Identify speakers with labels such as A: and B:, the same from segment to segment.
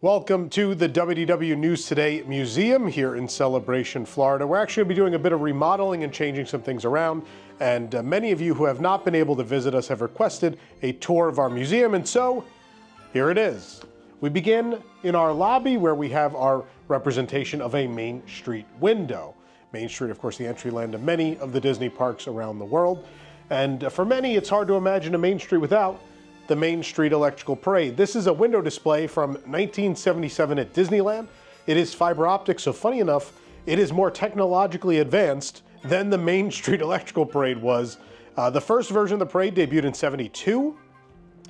A: Welcome to the WDW News Today Museum here in Celebration, Florida. We're actually going to be doing a bit of remodeling and changing some things around. And many of you who have not been able to visit us have requested a tour of our museum. And so here it is. We begin in our lobby where we have our representation of a Main Street window. Main Street, of course, the entry land of many of the Disney parks around the world. And for many, it's hard to imagine a Main Street without the Main Street Electrical Parade. This is a window display from 1977 at Disneyland. It is fiber optic, so funny enough, it is more technologically advanced than the Main Street Electrical Parade was. The first version of the parade debuted in '72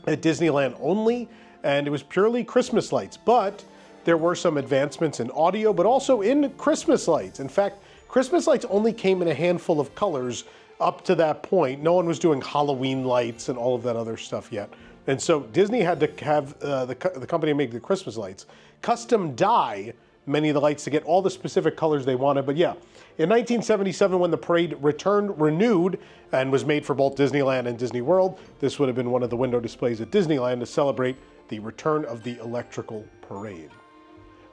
A: at Disneyland only, and it was purely Christmas lights. But there were some advancements in audio, but also in Christmas lights. In fact, Christmas lights only came in a handful of colors up to that point. No one was doing Halloween lights and all of that other stuff yet. And so Disney had to have the company make the Christmas lights custom dye many of the lights to get all the specific colors they wanted. But yeah, in 1977, when the parade returned renewed and was made for both Disneyland and Disney World, this would have been one of the window displays at Disneyland to celebrate the return of the electrical parade.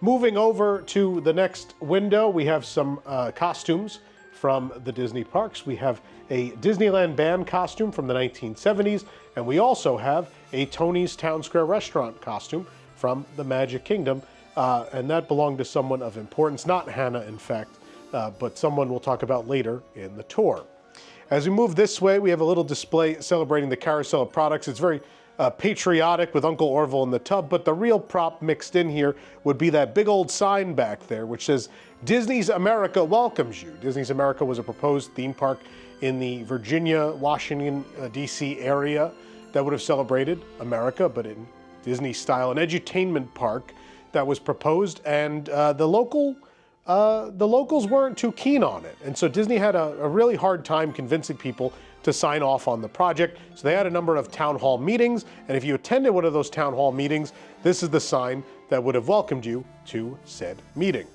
A: Moving over to the next window, we have some costumes from the Disney parks. We have a Disneyland band costume from the 1970s, and we also have a Tony's Town Square restaurant costume from the Magic Kingdom, and that belonged to someone of importance, not Hannah, in fact, but someone we'll talk about later in the tour. As we move this way, we have a little display celebrating the carousel of products. It's very patriotic with Uncle Orville in the tub, but the real prop mixed in here would be that big old sign back there, which says, Disney's America welcomes you. Disney's America was a proposed theme park in the Virginia, Washington, D.C. area that would have celebrated America, but in Disney style, an edutainment park that was proposed, and the locals weren't too keen on it. And so Disney had a really hard time convincing people to sign off on the project. So they had a number of town hall meetings, and if you attended one of those town hall meetings, this is the sign that would have welcomed you to said meeting.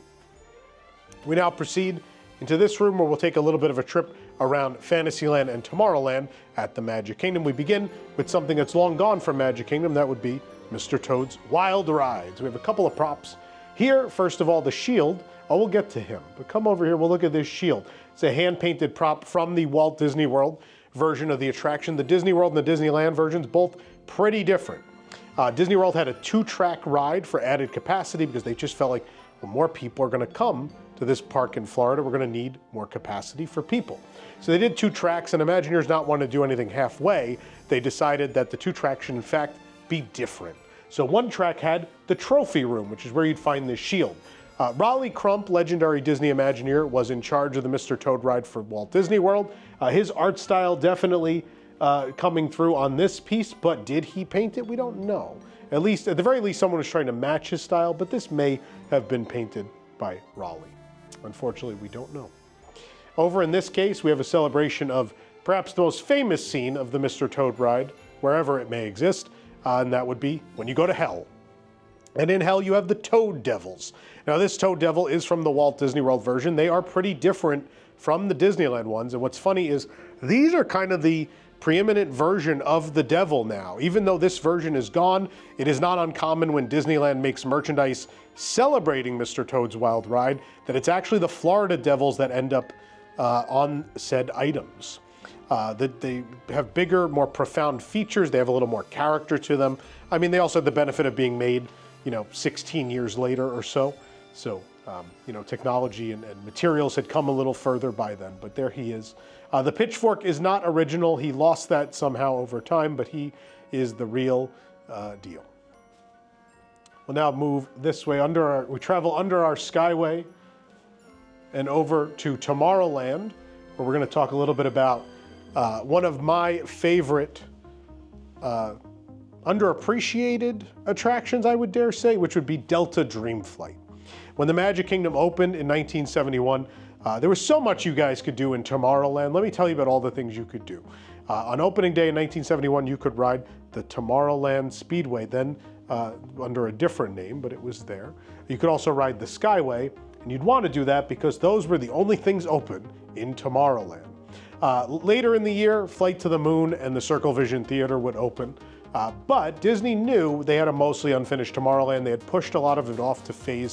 A: We now proceed into this room where we'll take a little bit of a trip around Fantasyland and Tomorrowland at the Magic Kingdom. We begin with something that's long gone from Magic Kingdom. That would be Mr. Toad's Wild Rides. We have a couple of props here. First of all, the shield. Oh, we'll get to him, but come over here. We'll look at this shield. It's a hand-painted prop from the Walt Disney World version of the attraction. The Disney World and the Disneyland versions, both pretty different. Disney World had a 2-track ride for added capacity because they just felt like, well, more people are going to come to this park in Florida. We're going to need more capacity for people. So they did 2 tracks, and Imagineers not want to do anything halfway. They decided that the 2 tracks should, in fact, be different. So one track had the trophy room, which is where you'd find this shield. Raleigh Crump, legendary Disney Imagineer, was in charge of the Mr. Toad ride for Walt Disney World. His art style definitely coming through on this piece, but did he paint it? We don't know. At the very least, someone was trying to match his style, but this may have been painted by Raleigh. Unfortunately, we don't know. Over in this case, we have a celebration of perhaps the most famous scene of the Mr. Toad ride, wherever it may exist, and that would be when you go to hell. And in hell, you have the Toad Devils. Now, this Toad Devil is from the Walt Disney World version. They are pretty different from the Disneyland ones. And what's funny is these are kind of the preeminent version of the devil now. Even though this version is gone, it is not uncommon when Disneyland makes merchandise celebrating Mr. Toad's Wild Ride that it's actually the Florida Devils that end up on said items. That they have bigger, more profound features. They have a little more character to them. I mean, they also have the benefit of being made, 16 years later or so. So, technology and materials had come a little further by then, but there he is. The pitchfork is not original. He lost that somehow over time, but he is the real deal. We'll now move this way we travel under our skyway and over to Tomorrowland, where we're going to talk a little bit about one of my favorite underappreciated attractions, I would dare say, which would be Delta Dream Flight. When the Magic Kingdom opened in 1971, there was so much you guys could do in Tomorrowland. Let me tell you about all the things you could do. On opening day in 1971, you could ride the Tomorrowland Speedway, then under a different name, but it was there. You could also ride the Skyway, and you'd want to do that because those were the only things open in Tomorrowland. Later in the year, Flight to the Moon and the Circle Vision Theater would open. But Disney knew they had a mostly unfinished Tomorrowland. They had pushed a lot of it off to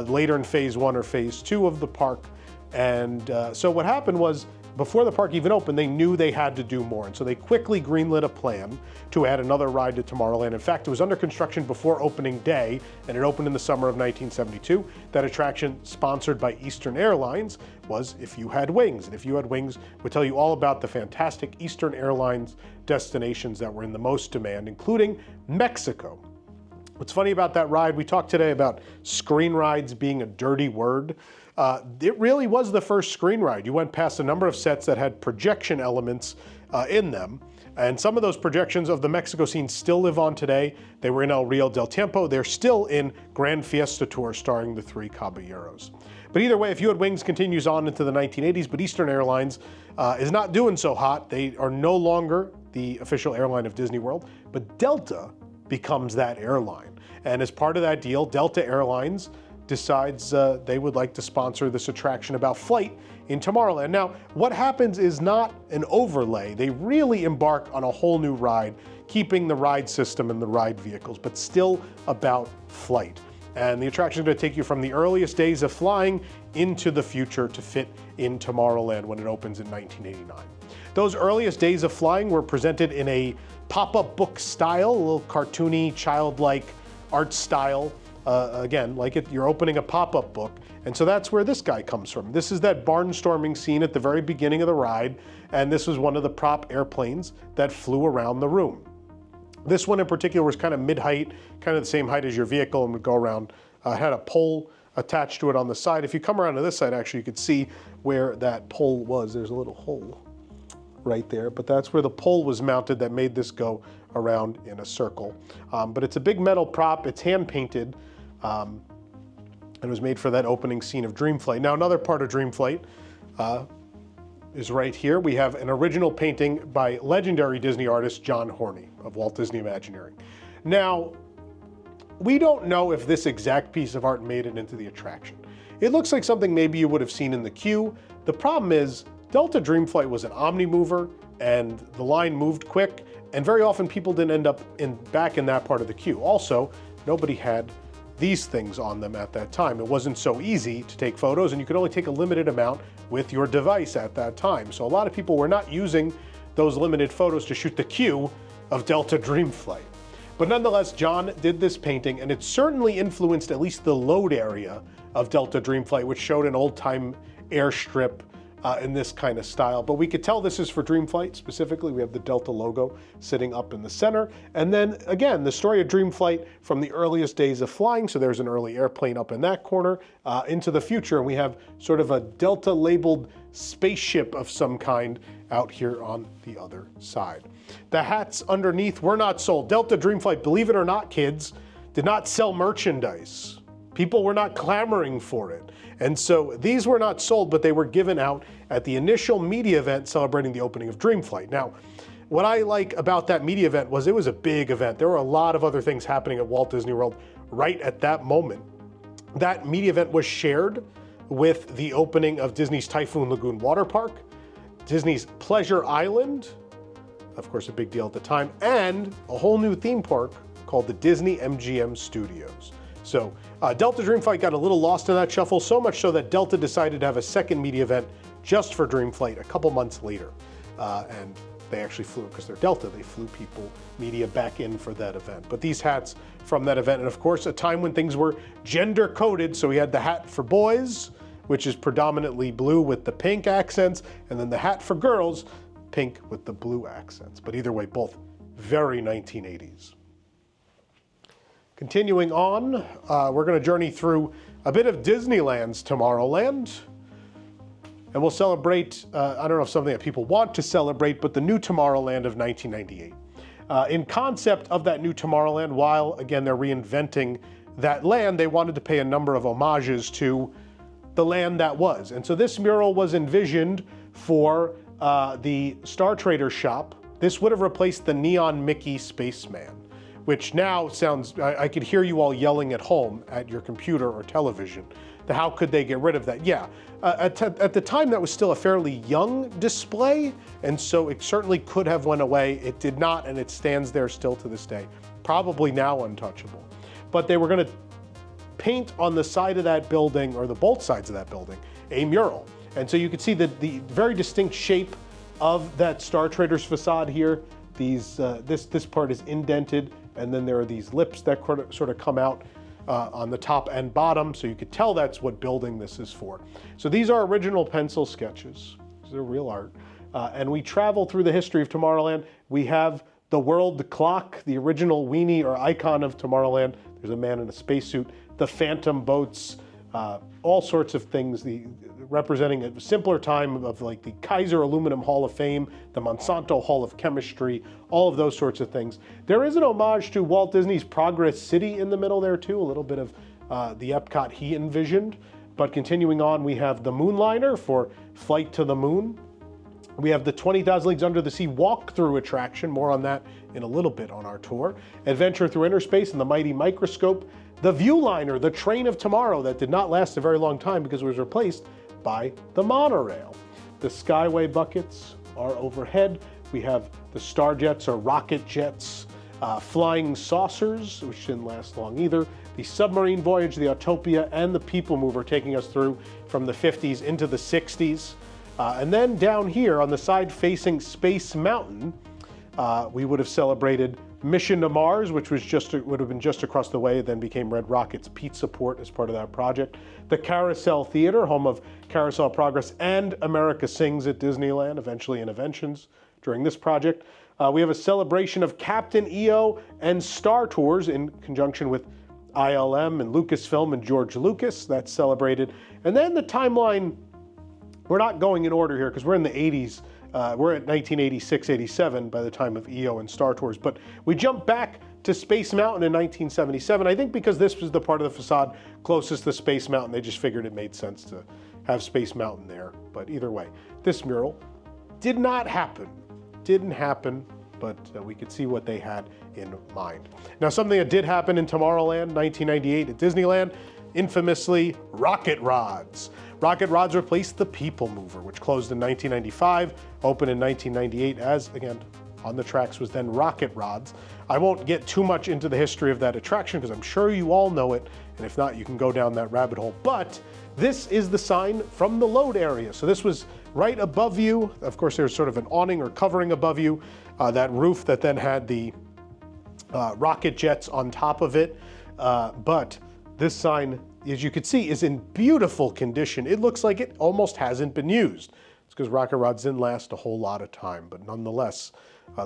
A: later in phase 1 or phase 2 of the park. And so what happened was, before the park even opened, they knew they had to do more. And so they quickly greenlit a plan to add another ride to Tomorrowland. In fact, it was under construction before opening day, and it opened in the summer of 1972. That attraction, sponsored by Eastern Airlines, was If You Had Wings. And If You Had Wings would tell you all about the fantastic Eastern Airlines destinations that were in the most demand, including Mexico. What's funny about that ride, we talked today about screen rides being a dirty word. It really was the first screen ride. You went past a number of sets that had projection elements in them, and some of those projections of the Mexico scene still live on today. They were in El Rio del Tiempo. They're still in Grand Fiesta Tour starring the Three Caballeros. But either way, If You Had Wings continues on into the 1980s, but Eastern Airlines is not doing so hot. They are no longer the official airline of Disney World, but Delta becomes that airline. And as part of that deal, Delta Airlines decides they would like to sponsor this attraction about flight in Tomorrowland. Now, what happens is not an overlay. They really embark on a whole new ride, keeping the ride system and the ride vehicles, but still about flight. And the attraction is going to take you from the earliest days of flying into the future to fit in Tomorrowland when it opens in 1989. Those earliest days of flying were presented in a pop-up book style, a little cartoony, childlike art style. Again, like you're opening a pop-up book. And so that's where this guy comes from. This is that barnstorming scene at the very beginning of the ride, and this was one of the prop airplanes that flew around the room. This one in particular was kind of mid-height, kind of the same height as your vehicle, and would go around, had a pole attached to it on the side. If you come around to this side, actually, you could see where that pole was. There's a little hole right there, but that's where the pole was mounted that made this go around in a circle. But it's a big metal prop, it's hand-painted, and was made for that opening scene of Dreamflight. Now, another part of Dreamflight is right here. We have an original painting by legendary Disney artist John Horney of Walt Disney Imagineering. Now, we don't know if this exact piece of art made it into the attraction. It looks like something maybe you would have seen in the queue. The problem is, Delta Dreamflight was an omni-mover, and the line moved quick, and very often people didn't end up back in that part of the queue. Also, nobody had these things on them at that time. It wasn't so easy to take photos, and you could only take a limited amount with your device at that time. So a lot of people were not using those limited photos to shoot the queue of Delta Dreamflight. But nonetheless, John did this painting, and it certainly influenced at least the load area of Delta Dreamflight, which showed an old-time airstrip in this kind of style. But we could tell this is for Dreamflight specifically. We have the Delta logo sitting up in the center. And then again, the story of Dreamflight from the earliest days of flying. So there's an early airplane up in that corner into the future. And we have sort of a Delta labeled spaceship of some kind out here on the other side. The hats underneath were not sold. Delta Dreamflight, believe it or not, kids, did not sell merchandise. People were not clamoring for it. And so these were not sold, but they were given out at the initial media event celebrating the opening of Dreamflight. Now, what I like about that media event was it was a big event. There were a lot of other things happening at Walt Disney World right at that moment. That media event was shared with the opening of Disney's Typhoon Lagoon Water Park, Disney's Pleasure Island, of course a big deal at the time, and a whole new theme park called the Disney-MGM Studios. So Delta Dreamflight got a little lost in that shuffle, so much so that Delta decided to have a second media event just for Dreamflight a couple months later. And they actually flew, because they're Delta, they flew media back in for that event. But these hats from that event, and of course a time when things were gender coded, so we had the hat for boys, which is predominantly blue with the pink accents, and then the hat for girls, pink with the blue accents. But either way, both very 1980s. Continuing on, we're going to journey through a bit of Disneyland's Tomorrowland. And we'll celebrate, I don't know if something that people want to celebrate, but the new Tomorrowland of 1998. In concept of that new Tomorrowland, while again they're reinventing that land, they wanted to pay a number of homages to the land that was. And so this mural was envisioned for the Star Trader shop. This would have replaced the Neon Mickey Spaceman, which now sounds, I could hear you all yelling at home at your computer or television. the how could they get rid of that? Yeah, at the time that was still a fairly young display, and so it certainly could have went away. It did not, and it stands there still to this day. Probably now untouchable. But they were going to paint on the side of that building, or the both sides of that building, a mural. And so you can see the very distinct shape of that Star Traders facade here. This part is indented, and then there are these lips that sort of come out on the top and bottom, so you could tell that's what building this is for. So these are original pencil sketches. They're real art. And we travel through the history of Tomorrowland. We have the world clock, the original weenie or icon of Tomorrowland. There's a man in a spacesuit. The phantom boats, all sorts of things, representing a simpler time of like the Kaiser Aluminum Hall of Fame, the Monsanto Hall of Chemistry, all of those sorts of things. There is an homage to Walt Disney's Progress City in the middle there too, a little bit of the Epcot he envisioned. But continuing on, we have the Moonliner for Flight to the Moon. We have the 20,000 Leagues Under the Sea walkthrough attraction, more on that in a little bit on our tour. Adventure through Inner Space and the Mighty Microscope. The Viewliner, the train of tomorrow that did not last a very long time because it was replaced by the monorail. The Skyway buckets are overhead. We have the Star Jets or rocket jets, flying saucers, which didn't last long either. The submarine voyage, the Autopia, and the People Mover taking us through from the 50s into the 60s. And then down here on the side facing Space Mountain, we would have celebrated Mission to Mars, which was would have been just across the way, then became Red Rocket's Pizza Port as part of that project. The Carousel Theater, home of Carousel Progress and America Sings at Disneyland, eventually Interventions during this project. We have a celebration of Captain EO and Star Tours in conjunction with ILM and Lucasfilm and George Lucas. That's celebrated. And then the timeline, we're not going in order here because we're in the 80s. We're at 1986, 87 by the time of EO and Star Tours. But we jump back to Space Mountain in 1977. I think because this was the part of the facade closest to Space Mountain, they just figured it made sense to have Space Mountain there. But either way, this mural did not happen. Didn't happen, but we could see what they had in mind. Now, something that did happen in Tomorrowland, 1998 at Disneyland, infamously, rocket rods. Rocket rods replaced the People Mover, which closed in 1995, opened in 1998 as, again, on the tracks was then rocket rods. I won't get too much into the history of that attraction because I'm sure you all know it, and if not, you can go down that rabbit hole. But this is the sign from the load area. So this was right above you. Of course, there's sort of an awning or covering above you, that roof that then had the rocket jets on top of it. But this sign, as you can see, is in beautiful condition. It looks like it almost hasn't been used. It's because rocket rods didn't last a whole lot of time, but nonetheless,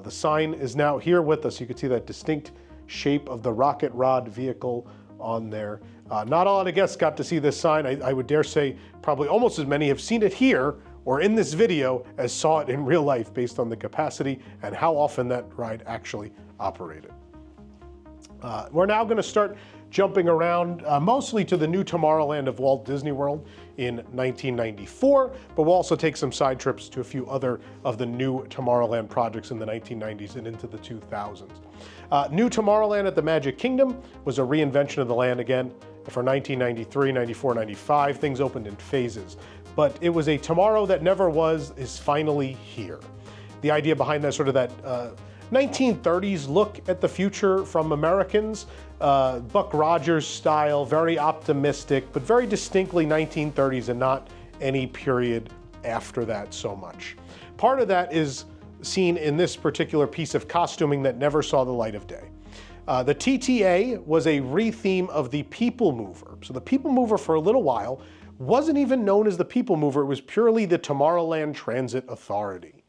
A: the sign is now here with us. You can see that distinct shape of the rocket rod vehicle on there. Not a lot of guests got to see this sign. I would dare say probably almost as many have seen it here or in this video as saw it in real life based on the capacity and how often that ride actually operated. We're now going to start jumping around mostly to the new Tomorrowland of Walt Disney World in 1994, but we'll also take some side trips to a few other of the new Tomorrowland projects in the 1990s and into the 2000s. New Tomorrowland at the Magic Kingdom was a reinvention of the land again. For 1993, 94, 95, things opened in phases. But it was a tomorrow that never was is finally here. The idea behind that sort of that 1930s look at the future from Americans, Buck Rogers style, very optimistic, but very distinctly 1930s and not any period after that so much. Part of that is seen in this particular piece of costuming that never saw the light of day. The TTA was a re-theme of the People Mover. So the People Mover for a little while wasn't even known as the People Mover, it was purely the Tomorrowland Transit Authority.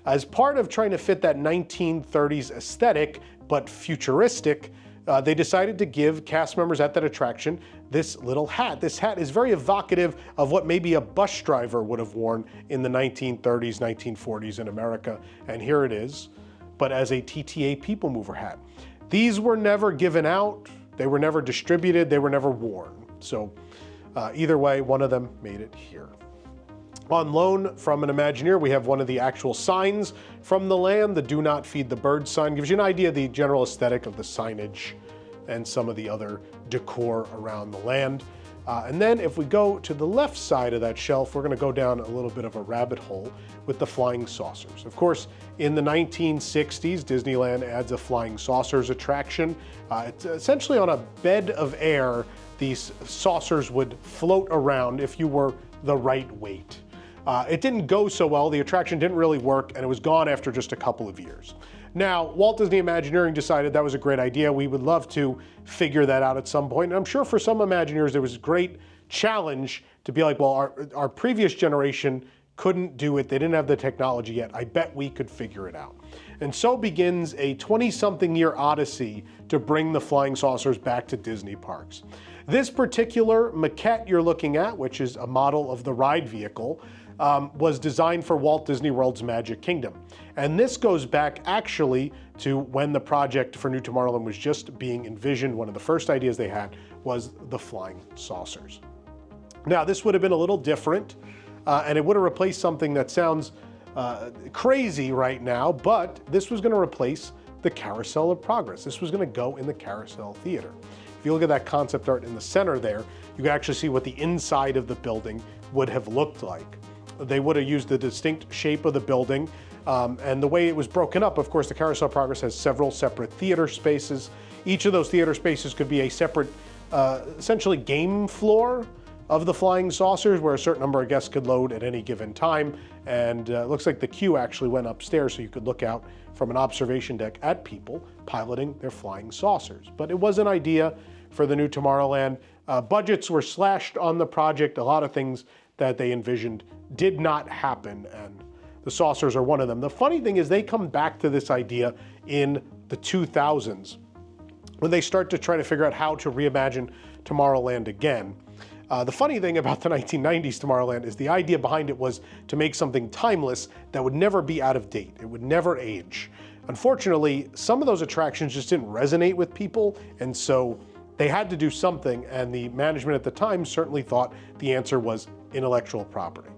A: As part of trying to fit that 1930s aesthetic, but futuristic, they decided to give cast members at that attraction this little hat. This hat is very evocative of what maybe a bus driver would have worn in the 1930s, 1940s in America, and here it is, but as a TTA People Mover hat. These were never given out, they were never distributed, they were never worn. So either way, one of them made it here. On loan from an Imagineer, we have one of the actual signs from the land. The Do Not Feed the Birds sign gives you an idea of the general aesthetic of the signage and some of the other decor around the land. And then if we go to the left side of that shelf, we're going to go down a little bit of a rabbit hole with the flying saucers. Of course, in the 1960s, Disneyland adds a flying saucers attraction. It's essentially on a bed of air. These saucers would float around if you were the right weight. It didn't go so well, the attraction didn't really work, and it was gone after just a couple of years. Now, Walt Disney Imagineering decided that was a great idea. We would love to figure that out at some point. And I'm sure for some Imagineers, there was a great challenge to be like, well, our previous generation couldn't do it. They didn't have the technology yet. I bet we could figure it out. And so begins a 20-something year odyssey to bring the flying saucers back to Disney parks. This particular maquette you're looking at, which is a model of the ride vehicle, was designed for Walt Disney World's Magic Kingdom. And this goes back actually to when the project for New Tomorrowland was just being envisioned. One of the first ideas they had was the flying saucers. Now, this would have been a little different, and it would have replaced something that sounds crazy right now, but this was going to replace the Carousel of Progress. This was going to go in the Carousel Theater. If you look at that concept art in the center there, you can actually see what the inside of the building would have looked like. They would have used the distinct shape of the building, and the way it was broken up. Of course, the Carousel of Progress has several separate theater spaces. Each of those theater spaces could be a separate, essentially game floor of the flying saucers, where a certain number of guests could load at any given time. And it looks like the queue actually went upstairs, so you could look out from an observation deck at people piloting their flying saucers. But it was an idea for the New Tomorrowland. Budgets were slashed on the project. A lot of things that they envisioned did not happen, and the saucers are one of them. The funny thing is they come back to this idea in the 2000s when they start to try to figure out how to reimagine Tomorrowland again. The funny thing about the 1990s Tomorrowland is the idea behind it was to make something timeless that would never be out of date. It would never age. Unfortunately, some of those attractions just didn't resonate with people, and so they had to do something, and the management at the time certainly thought the answer was intellectual property.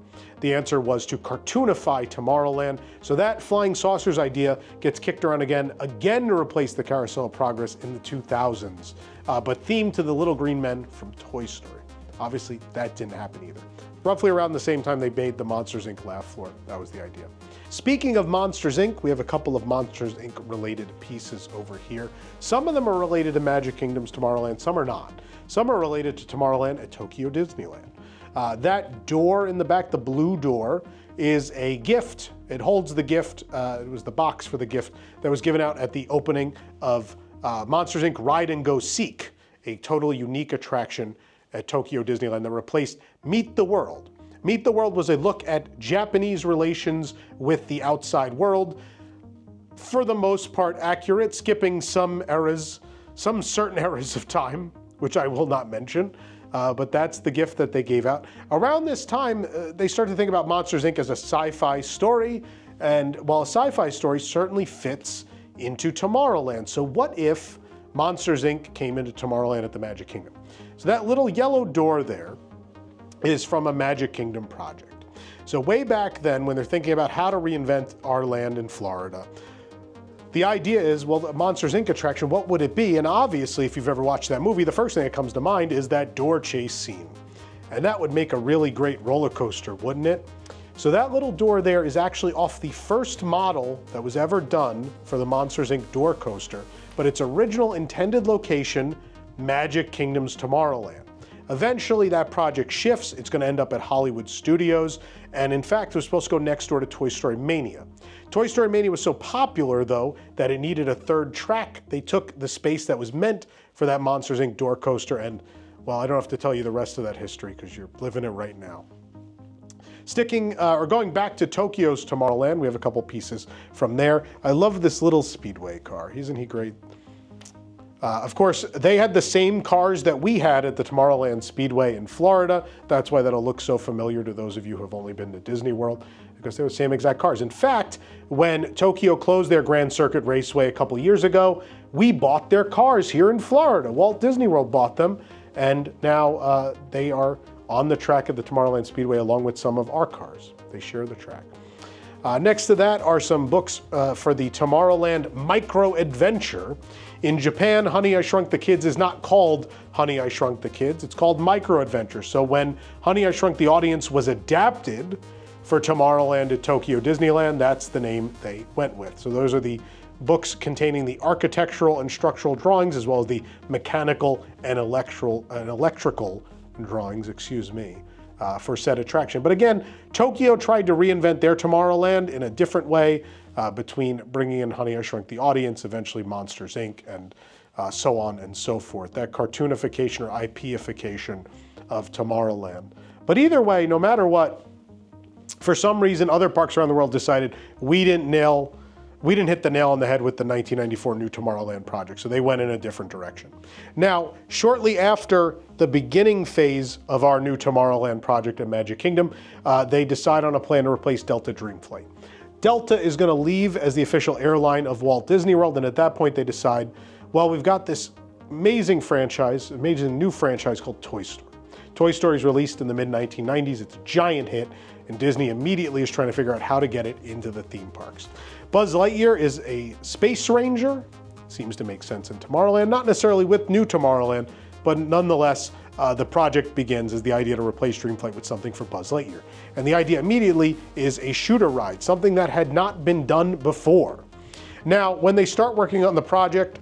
A: The answer was to cartoonify Tomorrowland, so that flying saucers idea gets kicked around again to replace the Carousel of Progress in the 2000s, but themed to the little green men from Toy Story. Obviously, that didn't happen either. Roughly around the same time they made the Monsters, Inc. laugh floor. That was the idea. Speaking of Monsters, Inc., we have a couple of Monsters, Inc. related pieces over here. Some of them are related to Magic Kingdom's Tomorrowland, some are not. Some are related to Tomorrowland at Tokyo Disneyland. That door in the back, the blue door, is a gift. It holds the gift. It was the box for the gift that was given out at the opening of Monsters, Inc. Ride and Go Seek, a totally unique attraction at Tokyo Disneyland that replaced Meet the World. Meet the World was a look at Japanese relations with the outside world. For the most part accurate, skipping some eras, some certain eras of time, which I will not mention. But that's the gift that they gave out. Around this time, they started to think about Monsters, Inc. as a sci-fi story, and while a sci-fi story certainly fits into Tomorrowland. So what if Monsters, Inc. came into Tomorrowland at the Magic Kingdom? So that little yellow door there is from a Magic Kingdom project. So way back then, when they're thinking about how to reinvent our land in Florida, the idea is, well, the Monsters, Inc. attraction, what would it be? And obviously, if you've ever watched that movie, the first thing that comes to mind is that door chase scene. And that would make a really great roller coaster, wouldn't it? So that little door there is actually off the first model that was ever done for the Monsters, Inc. door coaster, but its original intended location, Magic Kingdom's Tomorrowland. Eventually, that project shifts. It's going to end up at Hollywood Studios, and in fact, it was supposed to go next door to Toy Story Mania. Toy Story Mania was so popular, though, that it needed a third track. They took the space that was meant for that Monsters, Inc. door coaster, and, well, I don't have to tell you the rest of that history because you're living it right now. Going back to Tokyo's Tomorrowland, we have a couple pieces from there. I love this little Speedway car. Isn't he great? Of course, they had the same cars that we had at the Tomorrowland Speedway in Florida. That's why that'll look so familiar to those of you who have only been to Disney World, because they were the same exact cars. In fact, when Tokyo closed their Grand Circuit Raceway a couple years ago, we bought their cars here in Florida. Walt Disney World bought them, and now they are on the track at the Tomorrowland Speedway along with some of our cars. They share the track. Next to that are some books for the Tomorrowland Micro Adventure. In Japan, Honey, I Shrunk the Kids is not called Honey, I Shrunk the Kids. It's called Micro Adventure. So when Honey, I Shrunk the Audience was adapted for Tomorrowland at Tokyo Disneyland, that's the name they went with. So those are the books containing the architectural and structural drawings, as well as the mechanical and electrical drawings, for said attraction. But again, Tokyo tried to reinvent their Tomorrowland in a different way, between bringing in Honey, I Shrunk the Audience, eventually Monsters, Inc., and so on and so forth. That cartoonification or IP-ification of Tomorrowland. But either way, no matter what, for some reason, other parks around the world decided we didn't hit the nail on the head with the 1994 New Tomorrowland project, so they went in a different direction. Now, shortly after the beginning phase of our New Tomorrowland project at Magic Kingdom, they decide on a plan to replace Delta Dreamflight. Delta is going to leave as the official airline of Walt Disney World, and at that point they decide, well, we've got this amazing new franchise called Toy Story. Toy Story is released in the mid-1990s. It's a giant hit, and Disney immediately is trying to figure out how to get it into the theme parks. Buzz Lightyear is a space ranger. Seems to make sense in Tomorrowland, not necessarily with New Tomorrowland, but nonetheless, the project begins as the idea to replace Dreamflight with something for Buzz Lightyear. And the idea immediately is a shooter ride, something that had not been done before. Now, when they start working on the project,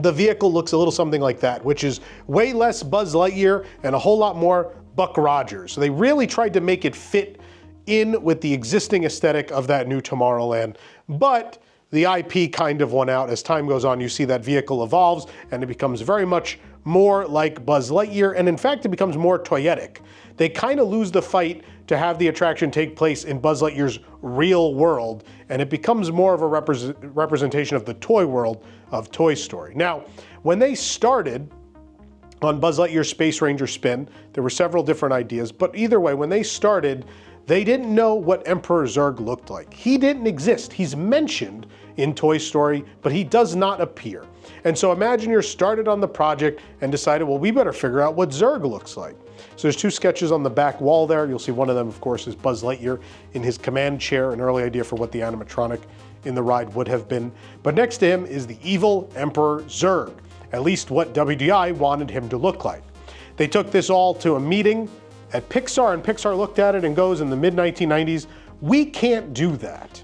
A: the vehicle looks a little something like that, which is way less Buzz Lightyear and a whole lot more Buck Rogers. So they really tried to make it fit in with the existing aesthetic of that New Tomorrowland, but the IP kind of won out. As time goes on, you see that vehicle evolves and it becomes very much more like Buzz Lightyear, and in fact it becomes more toyetic. They kind of lose the fight to have the attraction take place in Buzz Lightyear's real world, and it becomes more of a representation of the toy world of Toy Story. Now, when they started on Buzz Lightyear's Space Ranger spin, there were several different ideas, but either way, when they started, they didn't know what Emperor Zurg looked like. He didn't exist. He's mentioned in Toy Story, but he does not appear. And so Imagineers started on the project and decided, well, we better figure out what Zurg looks like. So there's two sketches on the back wall there. You'll see one of them, of course, is Buzz Lightyear in his command chair, an early idea for what the animatronic in the ride would have been. But next to him is the evil Emperor Zurg, at least what WDI wanted him to look like. They took this all to a meeting at Pixar, and Pixar looked at it and goes, in the mid-1990s, we can't do that.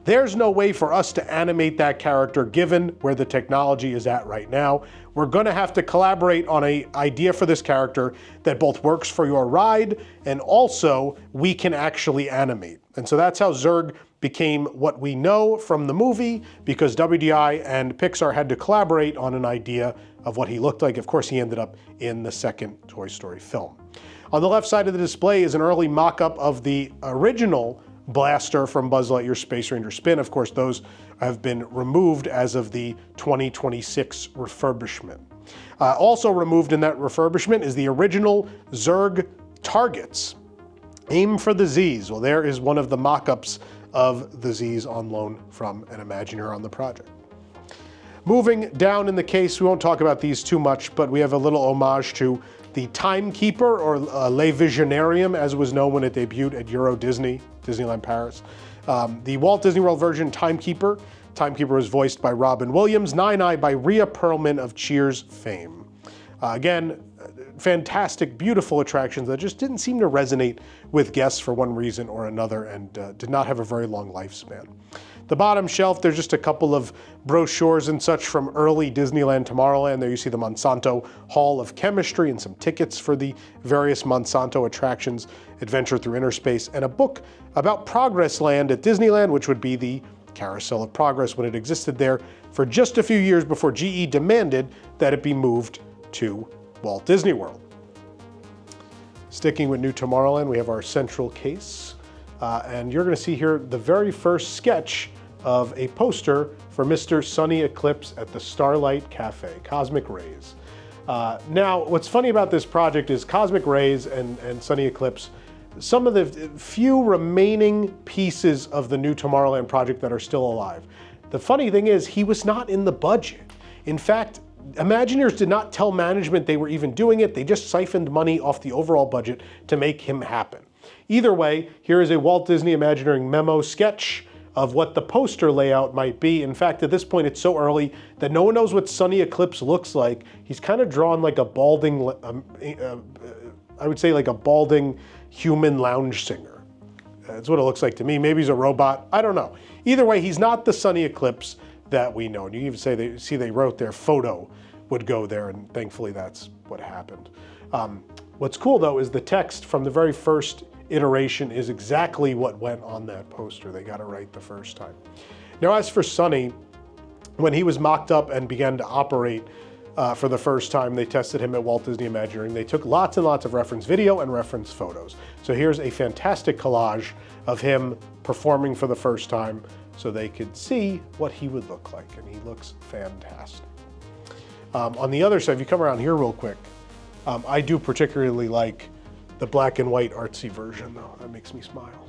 A: There's no way for us to animate that character given where the technology is at right now. We're going to have to collaborate on an idea for this character that both works for your ride and also we can actually animate. And so that's how Zurg became what we know from the movie, because WDI and Pixar had to collaborate on an idea of what he looked like. Of course, he ended up in the second Toy Story film. On the left side of the display is an early mock-up of the original blaster from Buzz Lightyear's Space Ranger spin. Of course, those have been removed as of the 2026 refurbishment. Also removed in that refurbishment is the original Zurg targets. Aim for the Z's. Well, there is one of the mock-ups of the Z's on loan from an Imagineer on the project. Moving down in the case, we won't talk about these too much, but we have a little homage to the Timekeeper, or Le Visionarium, as it was known when it debuted at Euro Disney, Disneyland Paris. The Walt Disney World version, Timekeeper. Timekeeper was voiced by Robin Williams, Nine-Eye by Rhea Perlman of Cheers fame. Again, fantastic, beautiful attractions that just didn't seem to resonate with guests for one reason or another, and did not have a very long lifespan. The bottom shelf, there's just a couple of brochures and such from early Disneyland Tomorrowland. There you see the Monsanto Hall of Chemistry and some tickets for the various Monsanto attractions, Adventure Through Inner Space, and a book about Progress Land at Disneyland, which would be the Carousel of Progress when it existed there for just a few years before GE demanded that it be moved to Walt Disney World. Sticking with New Tomorrowland, we have our central case. And you're going to see here the very first sketch of a poster for Mr. Sunny Eclipse at the Starlight Cafe, Cosmic Rays. Now, what's funny about this project is Cosmic Rays and Sunny Eclipse, some of the few remaining pieces of the New Tomorrowland project that are still alive. The funny thing is, he was not in the budget. In fact, Imagineers did not tell management they were even doing it. They just siphoned money off the overall budget to make him happen. Either way, here is a Walt Disney Imagineering memo sketch of what the poster layout might be. In fact, at this point, it's so early that no one knows what Sunny Eclipse looks like. He's kind of drawn like a balding, I would say like a balding human lounge singer. That's what it looks like to me. Maybe he's a robot. I don't know. Either way, he's not the Sunny Eclipse that we know. And you can even say they wrote their photo would go there, and thankfully that's what happened. What's cool though is the text from the very first iteration is exactly what went on that poster. They got it right the first time. Now, as for Sunny, when he was mocked up and began to operate for the first time, they tested him at Walt Disney Imagineering. They took lots and lots of reference video and reference photos. So here's a fantastic collage of him performing for the first time so they could see what he would look like, and he looks fantastic. On the other side, if you come around here real quick, I do particularly like the black and white artsy version though. That makes me smile.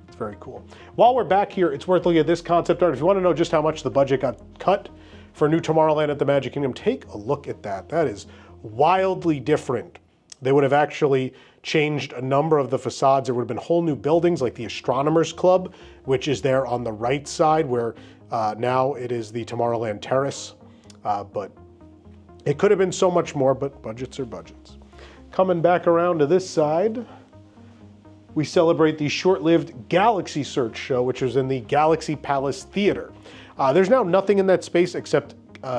A: It's very cool. While we're back here, it's worth looking at this concept art. If you want to know just how much the budget got cut for New Tomorrowland at the Magic Kingdom, take a look at that. That is wildly different. They would have actually changed a number of the facades. There would have been whole new buildings like the Astronomers Club, which is there on the right side where now it is the Tomorrowland Terrace. But it could have been so much more, but budgets are budgets. Coming back around to this side, we celebrate the short-lived Galaxy Search show, which was in the Galaxy Palace Theater. There's now nothing in that space except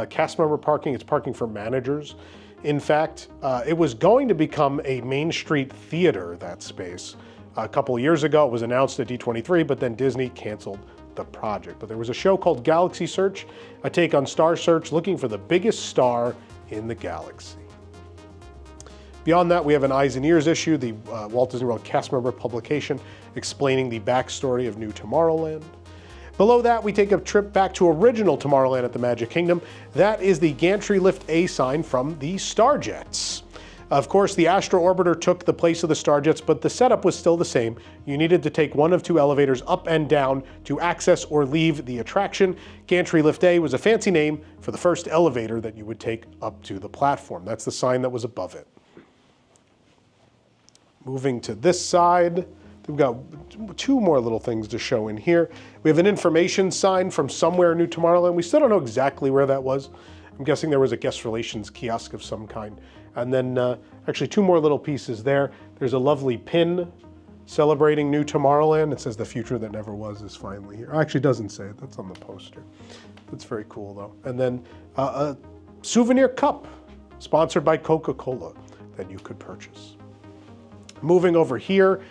A: cast member parking. It's parking for managers. In fact, it was going to become a Main Street theater, that space. A couple of years ago, it was announced at D23, but then Disney canceled the project. But there was a show called Galaxy Search, a take on Star Search, looking for the biggest star in the galaxy. Beyond that, we have an Eyes and Ears issue, the Walt Disney World cast member publication explaining the backstory of New Tomorrowland. Below that, we take a trip back to original Tomorrowland at the Magic Kingdom. That is the Gantry Lift A sign from the Starjets. Of course, the Astro Orbiter took the place of the Starjets, but the setup was still the same. You needed to take one of two elevators up and down to access or leave the attraction. Gantry Lift A was a fancy name for the first elevator that you would take up to the platform. That's the sign that was above it. Moving to this side, we've got two more little things to show in here. We have an information sign from somewhere in New Tomorrowland. We still don't know exactly where that was. I'm guessing there was a guest relations kiosk of some kind. And then actually two more little pieces there. There's a lovely pin celebrating New Tomorrowland. It says the future that never was is finally here. Actually, it doesn't say it. That's on the poster. That's very cool though. And then a souvenir cup sponsored by Coca-Cola that you could purchase. Moving over here,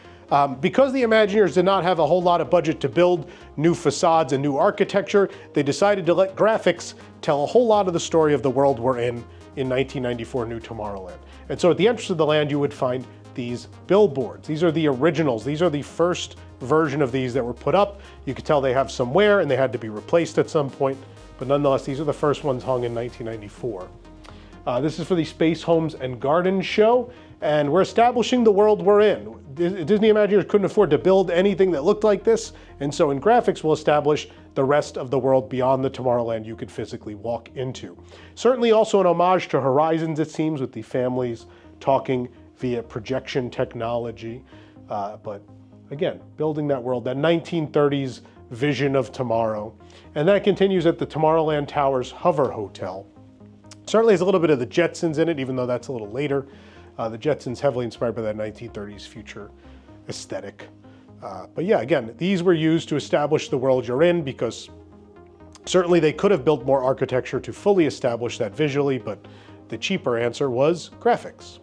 A: because the Imagineers did not have a whole lot of budget to build new facades and new architecture, they decided to let graphics tell a whole lot of the story of the world we're in 1994 New Tomorrowland. And so at the entrance of the land, you would find these billboards. These are the originals. These are the first version of these that were put up. You could tell they have some wear and they had to be replaced at some point, but nonetheless, these are the first ones hung in 1994. This is for the Space Homes and Gardens show, and we're establishing the world we're in. Disney Imagineers couldn't afford to build anything that looked like this, and so in graphics we'll establish the rest of the world beyond the Tomorrowland you could physically walk into. Certainly also an homage to Horizons, it seems, with the families talking via projection technology, but again, building that world, that 1930s vision of tomorrow. And that continues at the Tomorrowland Towers Hover Hotel. Certainly has a little bit of the Jetsons in it, even though that's a little later. The Jetsons heavily inspired by that 1930s future aesthetic. But yeah, again, these were used to establish the world you're in because certainly they could have built more architecture to fully establish that visually, but the cheaper answer was graphics.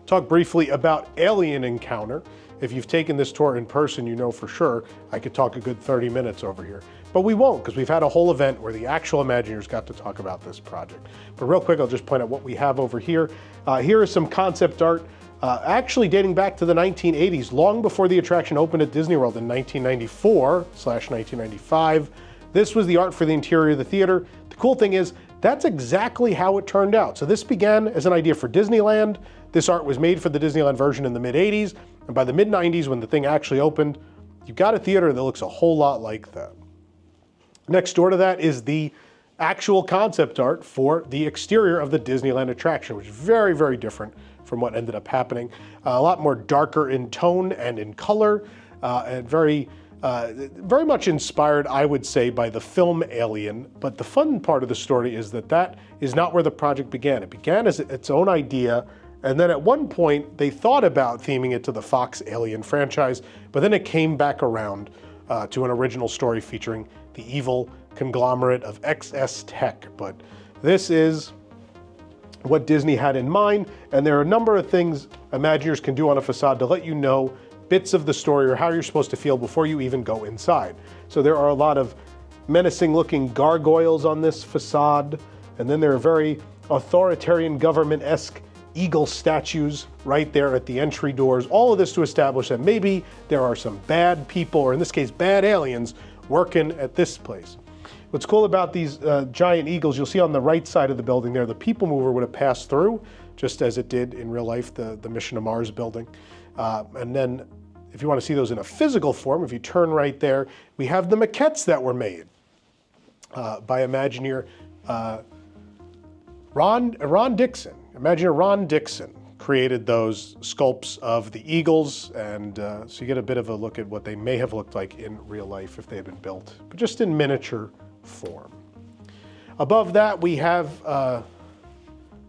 A: Talk briefly about Alien Encounter. If you've taken this tour in person, you know for sure I could talk a good 30 minutes over here. But we won't, because we've had a whole event where the actual Imagineers got to talk about this project. But real quick, I'll just point out what we have over here. Here is some concept art, actually dating back to the 1980s, long before the attraction opened at Disney World in 1994/1995. This was the art for the interior of the theater. The cool thing is, that's exactly how it turned out. So this began as an idea for Disneyland. This art was made for the Disneyland version in the mid-80s, and by the mid-90s, when the thing actually opened, you've got a theater that looks a whole lot like that. Next door to that is the actual concept art for the exterior of the Disneyland attraction, which is very, very different from what ended up happening. A lot more darker in tone and in color, and very much inspired, I would say, by the film Alien. But the fun part of the story is that that is not where the project began. It began as its own idea, and then at one point they thought about theming it to the Fox Alien franchise, but then it came back around to an original story featuring the evil conglomerate of XS Tech. But this is what Disney had in mind, and there are a number of things Imagineers can do on a facade to let you know bits of the story or how you're supposed to feel before you even go inside. So there are a lot of menacing looking gargoyles on this facade, and then there are very authoritarian government-esque eagle statues right there at the entry doors. All of this to establish that maybe there are some bad people, or in this case bad aliens, working at this place. What's cool about these giant eagles, you'll see on the right side of the building there, the people mover would have passed through, just as it did in real life, the Mission to Mars building. And then if you want to see those in a physical form, if you turn right there, we have the maquettes that were made by Imagineer Ron Dixon. Imagineer Ron Dixon created those sculpts of the eagles, and so you get a bit of a look at what they may have looked like in real life if they had been built, but just in miniature form. Above that, we have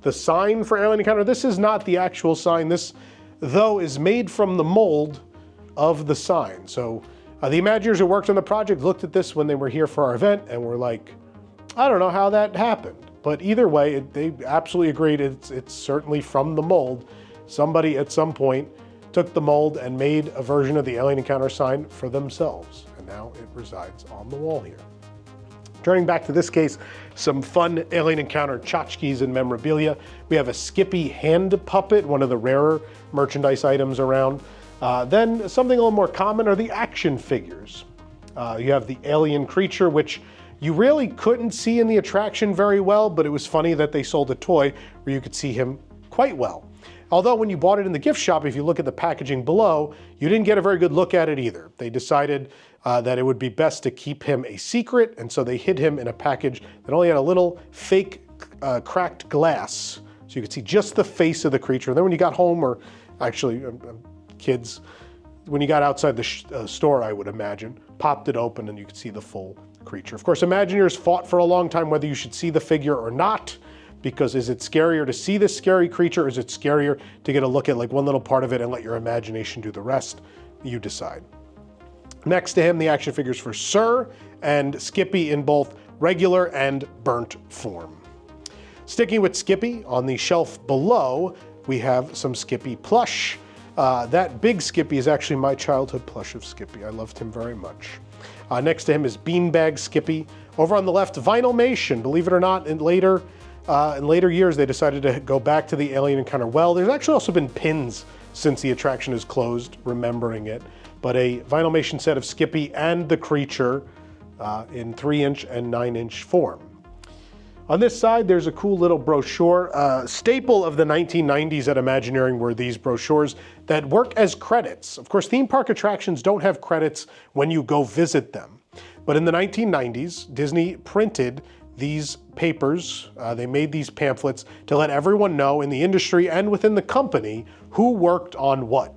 A: the sign for Alien Encounter. This is not the actual sign. This, though, is made from the mold of the sign. So the Imagineers who worked on the project looked at this when they were here for our event and were like, I don't know how that happened. But either way, they absolutely agreed it's certainly from the mold. Somebody at some point took the mold and made a version of the Alien Encounter sign for themselves. And now it resides on the wall here. Turning back to this case, some fun Alien Encounter tchotchkes and memorabilia. We have a Skippy hand puppet, one of the rarer merchandise items around. Then something a little more common are the action figures. You have the alien creature, which you really couldn't see in the attraction very well, but it was funny that they sold a toy where you could see him quite well. Although when you bought it in the gift shop, if you look at the packaging below, you didn't get a very good look at it either. They decided that it would be best to keep him a secret, and so they hid him in a package that only had a little fake cracked glass, so you could see just the face of the creature. And then when you got home, or actually kids, when you got outside the store, I would imagine, popped it open and you could see the full creature. Of course, Imagineers fought for a long time whether you should see the figure or not, because is it scarier to see this scary creature, or is it scarier to get a look at like one little part of it and let your imagination do the rest? You decide. Next to him, the action figures for Sir and Skippy in both regular and burnt form. Sticking with Skippy, on the shelf below, we have some Skippy plush. That big Skippy is actually my childhood plush of Skippy. I loved him very much. Next to him is Beanbag Skippy. Over on the left, Vinylmation. Believe it or not, in later years, they decided to go back to the Alien Encounter well. There's actually also been pins since the attraction is closed, remembering it. But a Vinylmation set of Skippy and the creature in 3-inch and 9-inch form. On this side, there's a cool little brochure. Staple of the 1990s at Imagineering were these brochures that work as credits. Of course, theme park attractions don't have credits when you go visit them. But in the 1990s, Disney printed these papers, they made these pamphlets to let everyone know in the industry and within the company who worked on what.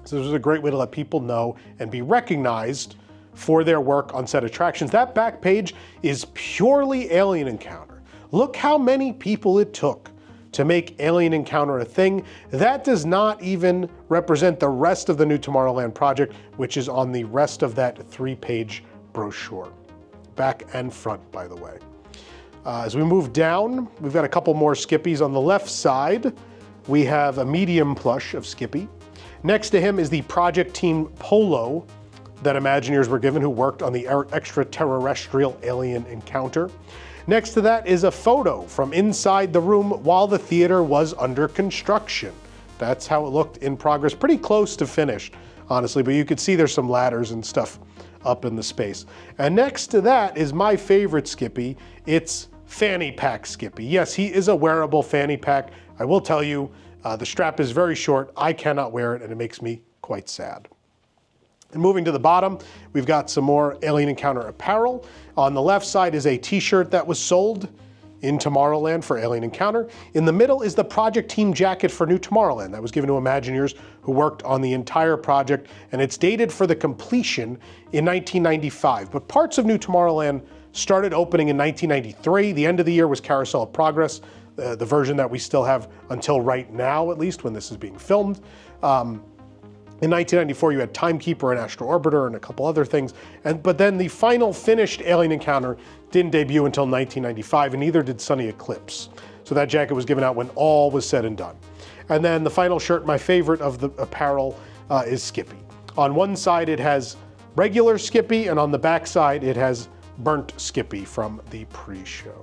A: So this was a great way to let people know and be recognized for their work on set attractions. That back page is purely Alien Encounter. Look how many people it took to make Alien Encounter a thing. That does not even represent the rest of the new Tomorrowland project, which is on the rest of that 3-page brochure. Back and front, by the way. As we move down, we've got a couple more Skippies. On the left side, we have a medium plush of Skippy. Next to him is the Project Team Polo that Imagineers were given who worked on the Extraterrestrial Alien Encounter. Next to that is a photo from inside the room while the theater was under construction. That's how it looked in progress, pretty close to finished, honestly, but you could see there's some ladders and stuff up in the space. And next to that is my favorite Skippy. It's Fanny Pack Skippy. Yes, he is a wearable fanny pack. I will tell you, the strap is very short. I cannot wear it, and it makes me quite sad. And moving to the bottom, we've got some more Alien Encounter apparel. On the left side is a t-shirt that was sold in Tomorrowland for Alien Encounter. In the middle is the project team jacket for New Tomorrowland that was given to Imagineers who worked on the entire project, and it's dated for the completion in 1995. But parts of New Tomorrowland started opening in 1993. The end of the year was Carousel of Progress, the version that we still have until right now, at least, when this is being filmed. In 1994, you had Timekeeper and Astro Orbiter and a couple other things. But then the final finished Alien Encounter didn't debut until 1995, and neither did Sunny Eclipse. So that jacket was given out when all was said and done. And then the final shirt, my favorite of the apparel, is Skippy. On one side, it has regular Skippy, and on the back side, it has burnt Skippy from the pre-show.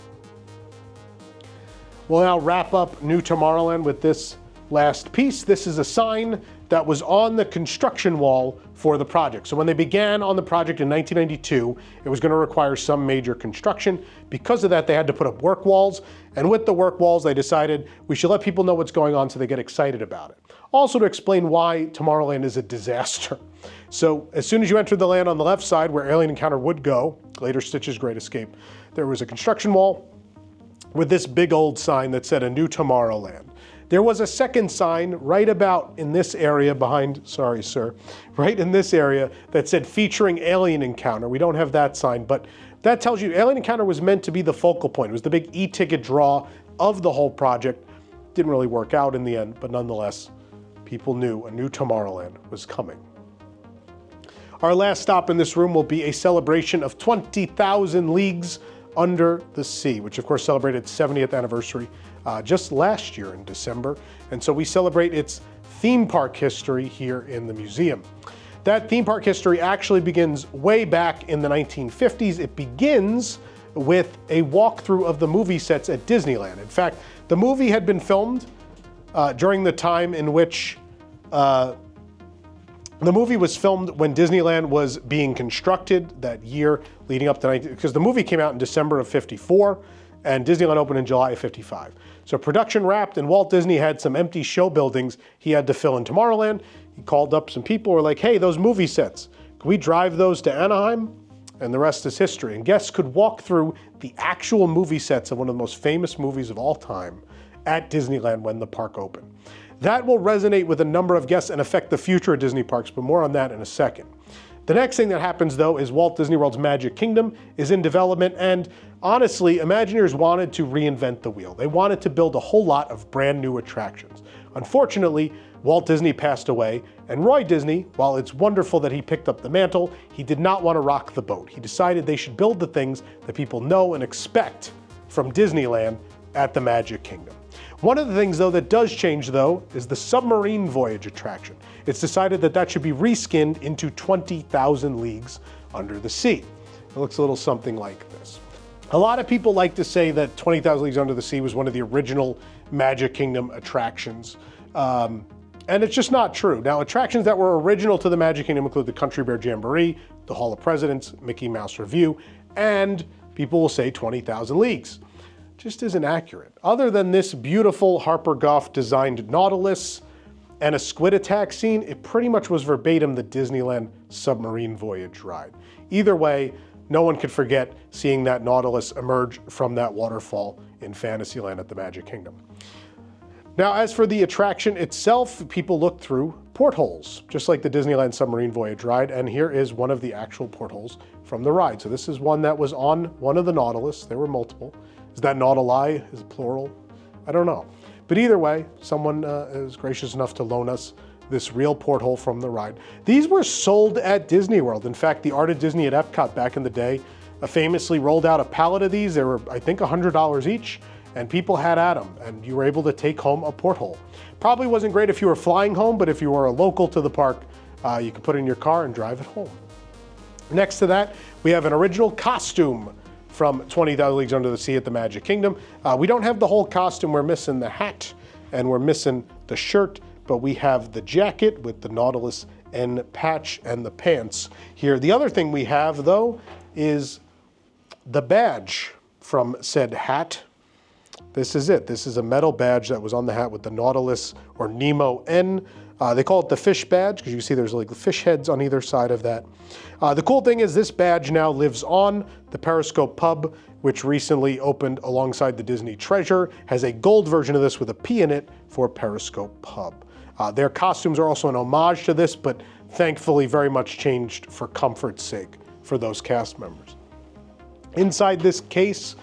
A: We'll now wrap up New Tomorrowland with this last piece. This is a sign that was on the construction wall for the project. So when they began on the project in 1992, it was going to require some major construction. Because of that, they had to put up work walls. And with the work walls, they decided we should let people know what's going on so they get excited about it. Also to explain why Tomorrowland is a disaster. So as soon as you enter the land on the left side where Alien Encounter would go, later Stitch's Great Escape, there was a construction wall with this big old sign that said a new Tomorrowland. There was a second sign right about in this area behind, sorry sir, right in this area that said featuring Alien Encounter. We don't have that sign, but that tells you Alien Encounter was meant to be the focal point. It was the big e-ticket draw of the whole project. Didn't really work out in the end, but nonetheless, people knew a new Tomorrowland was coming. Our last stop in this room will be a celebration of 20,000 Leagues Under the Sea, which of course celebrated its 70th anniversary just last year in December. And so we celebrate its theme park history here in the museum. That theme park history actually begins way back in the 1950s. It begins with a walkthrough of the movie sets at Disneyland. In fact, the movie had been filmed during the time in which the movie was filmed when Disneyland was being constructed that year leading up to because the movie came out in December of '54 and Disneyland opened in July of '55. So production wrapped and Walt Disney had some empty show buildings he had to fill in Tomorrowland. He called up some people who were like, hey, those movie sets, can we drive those to Anaheim? And the rest is history. And guests could walk through the actual movie sets of one of the most famous movies of all time at Disneyland when the park opened. That will resonate with a number of guests and affect the future of Disney parks, but more on that in a second. The next thing that happens though is Walt Disney World's Magic Kingdom is in development, and honestly, Imagineers wanted to reinvent the wheel. They wanted to build a whole lot of brand new attractions. Unfortunately, Walt Disney passed away, and Roy Disney, while it's wonderful that he picked up the mantle, he did not want to rock the boat. He decided they should build the things that people know and expect from Disneyland at the Magic Kingdom. One of the things though that does change though is the submarine voyage attraction. It's decided that that should be reskinned into 20,000 Leagues Under the Sea. It looks a little something like this. A lot of people like to say that 20,000 Leagues Under the Sea was one of the original Magic Kingdom attractions. And it's just not true. Now, attractions that were original to the Magic Kingdom include the Country Bear Jamboree, the Hall of Presidents, Mickey Mouse Revue, and people will say 20,000 Leagues. Just isn't accurate. Other than this beautiful Harper Goff designed Nautilus and a squid attack scene, it pretty much was verbatim the Disneyland submarine voyage ride. Either way, no one could forget seeing that Nautilus emerge from that waterfall in Fantasyland at the Magic Kingdom. Now, as for the attraction itself, people look through portholes, just like the Disneyland submarine voyage ride, and here is one of the actual portholes from the ride. So this is one that was on one of the Nautilus. There were multiple. Is that Nautili? Is it plural? I don't know. But either way, someone is gracious enough to loan us this real porthole from the ride. These were sold at Disney World. In fact, the Art of Disney at Epcot back in the day famously rolled out a pallet of these. They were, I think, $100 each, and people had at them, and you were able to take home a porthole. Probably wasn't great if you were flying home, but if you were a local to the park, you could put it in your car and drive it home. Next to that, we have an original costume from 20,000 Leagues Under the Sea at the Magic Kingdom. We don't have the whole costume. We're missing the hat and we're missing the shirt, but we have the jacket with the Nautilus end patch and the pants here. The other thing we have though is the badge from said hat. This is it. This is a metal badge that was on the hat with the Nautilus or Nemo N They call it the fish badge because you can see there's like fish heads on either side of that. The cool thing is this badge now lives on. The Periscope pub, which recently opened alongside the Disney Treasure, has a gold version of this with a P in it for Periscope pub. Their costumes are also an homage to this, but thankfully very much changed for comfort's sake for those cast members. Inside this case,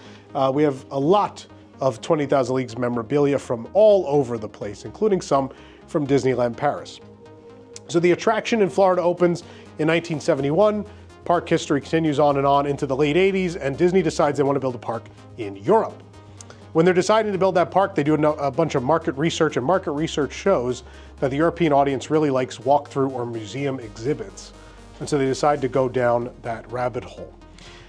A: we have a lot of 20,000 Leagues memorabilia from all over the place, including some from Disneyland Paris. So the attraction in Florida opens in 1971. Park history continues on and on into the late 80s, and Disney decides they want to build a park in Europe. When they're deciding to build that park, they do a bunch of market research, and market research shows that the European audience really likes walkthrough or museum exhibits. And so they decide to go down that rabbit hole.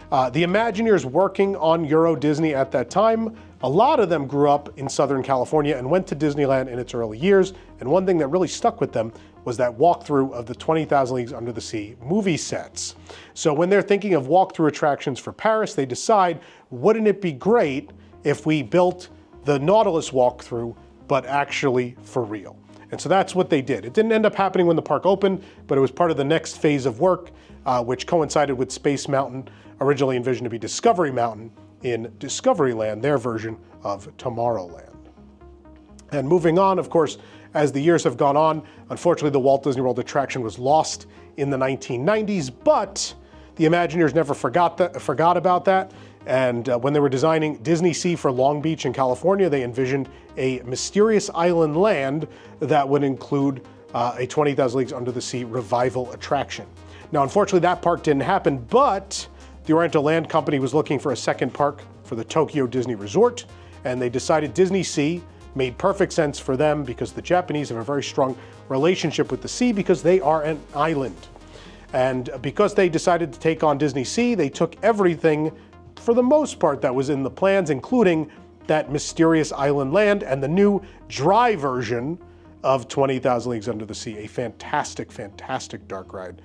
A: The Imagineers working on Euro Disney at that time, a lot of them grew up in Southern California and went to Disneyland in its early years, and one thing that really stuck with them was that walkthrough of the 20,000 Leagues Under the Sea movie sets. So when they're thinking of walkthrough attractions for Paris, they decide, wouldn't it be great if we built the Nautilus walkthrough, but actually for real? And so that's what they did. It didn't end up happening when the park opened, but it was part of the next phase of work, which coincided with Space Mountain, originally envisioned to be Discovery Mountain in Discoveryland, their version of Tomorrowland. And moving on, of course, as the years have gone on, unfortunately the Walt Disney World attraction was lost in the 1990s, but the Imagineers never forgot about that. And when they were designing Disney Sea for Long Beach in California, they envisioned a mysterious island land that would include a 20,000 Leagues Under the Sea revival attraction. Now, unfortunately, that park didn't happen, but the Oriental Land Company was looking for a second park for the Tokyo Disney Resort, and they decided Disney Sea made perfect sense for them because the Japanese have a very strong relationship with the sea because they are an island. And because they decided to take on Disney Sea, they took everything for the most part that was in the plans, including that mysterious island land and the new dry version of 20,000 Leagues Under the Sea, a fantastic, fantastic dark ride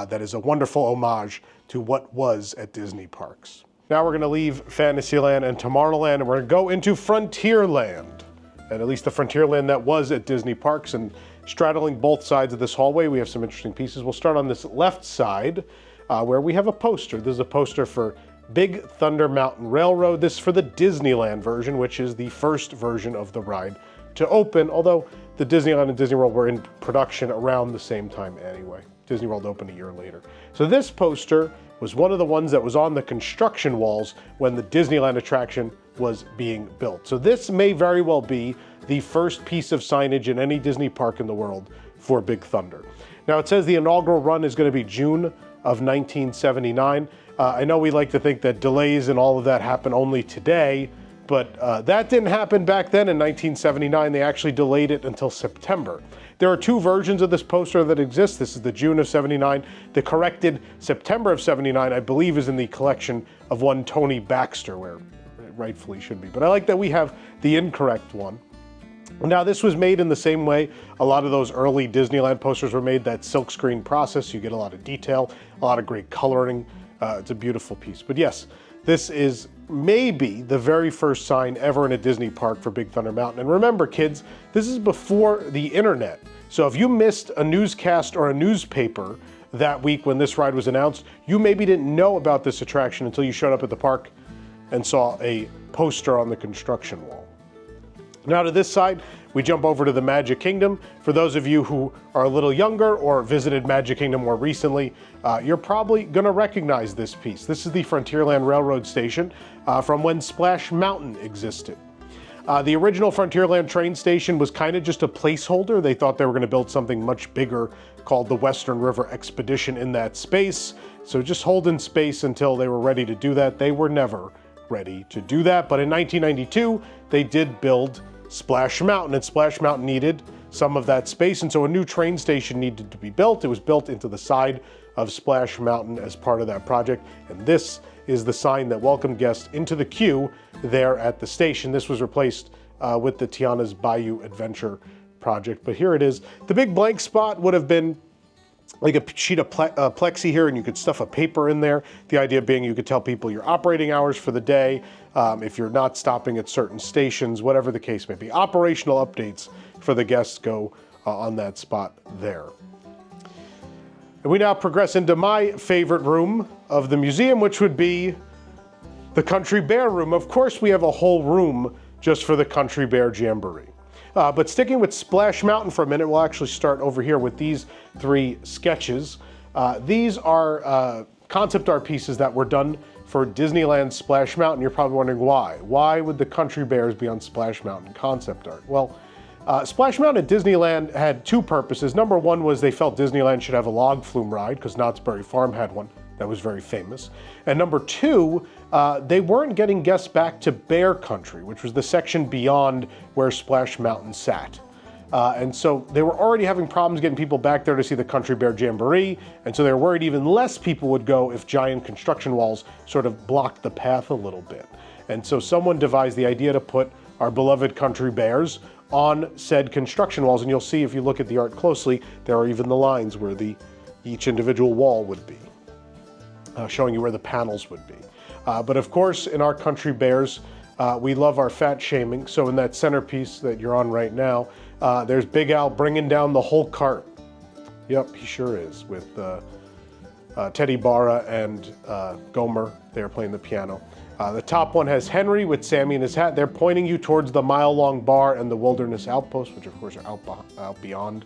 A: that is a wonderful homage to what was at Disney parks. Now we're going to leave Fantasyland and Tomorrowland, and we're going to go into Frontierland, and at least the Frontierland that was at Disney parks. And straddling both sides of this hallway, we have some interesting pieces. We'll start on this left side, where we have a poster. This is a poster for Big Thunder Mountain Railroad. This is for the Disneyland version, which is the first version of the ride to open, although the Disneyland and Disney World were in production around the same time anyway. Disney World opened a year later. So this poster was one of the ones that was on the construction walls when the Disneyland attraction was being built. So this may very well be the first piece of signage in any Disney park in the world for Big Thunder. Now it says the inaugural run is going to be June of 1979. I know we like to think that delays and all of that happen only today, but that didn't happen back then in 1979. They actually delayed it until September. There are two versions of this poster that exist. This is the June of 79. The corrected September of 79, I believe, is in the collection of one Tony Baxter, where it rightfully should be. But I like that we have the incorrect one. Now, this was made in the same way a lot of those early Disneyland posters were made, that silkscreen process. You get a lot of detail, a lot of great coloring. It's a beautiful piece. But yes, this is maybe the very first sign ever in a Disney park for Big Thunder Mountain. And remember, kids, this is before the internet. So if you missed a newscast or a newspaper that week when this ride was announced, you maybe didn't know about this attraction until you showed up at the park and saw a poster on the construction wall. Now to this side, we jump over to the Magic Kingdom. For those of you who are a little younger or visited Magic Kingdom more recently, you're probably gonna recognize this piece. This is the Frontierland Railroad Station from when Splash Mountain existed. The original Frontierland train station was kind of just a placeholder. They thought they were gonna build something much bigger called the Western River Expedition in that space. So just hold in space until they were ready to do that. They were never ready to do that. But in 1992, they did build Splash Mountain, and Splash Mountain needed some of that space, and so a new train station needed to be built. It was built into the side of Splash Mountain as part of that project, and this is the sign that welcomed guests into the queue there at the station. This was replaced with the Tiana's Bayou Adventure project, but here it is. The big blank spot would have been like a sheet of plexi here, and you could stuff a paper in there. The idea being you could tell people your operating hours for the day, if you're not stopping at certain stations, whatever the case may be. Operational updates for the guests go on that spot there. And we now progress into my favorite room of the museum, which would be the Country Bear room. Of course, we have a whole room just for the Country Bear Jamboree. But sticking with Splash Mountain for a minute, we'll actually start over here with these 3 sketches. These are concept art pieces that were done for Disneyland Splash Mountain. You're probably wondering why. Why would the Country Bears be on Splash Mountain concept art? Well, Splash Mountain at Disneyland had 2 purposes. Number 1 was they felt Disneyland should have a log flume ride, because Knott's Berry Farm had one that was very famous. And number 2, they weren't getting guests back to Bear Country, which was the section beyond where Splash Mountain sat. And so they were already having problems getting people back there to see the Country Bear Jamboree, and so they were worried even less people would go if giant construction walls sort of blocked the path a little bit. And so someone devised the idea to put our beloved Country Bears on said construction walls, and you'll see if you look at the art closely, there are even the lines where each individual wall would be, showing you where the panels would be. But of course, in our Country Bears, we love our fat shaming. So in that centerpiece that you're on right now, there's Big Al bringing down the whole cart. Yep, he sure is, with Teddy Barra and Gomer. They're playing the piano. The top one has Henry with Sammy in his hat. They're pointing you towards the mile-long bar and the Wilderness Outpost, which of course are out beyond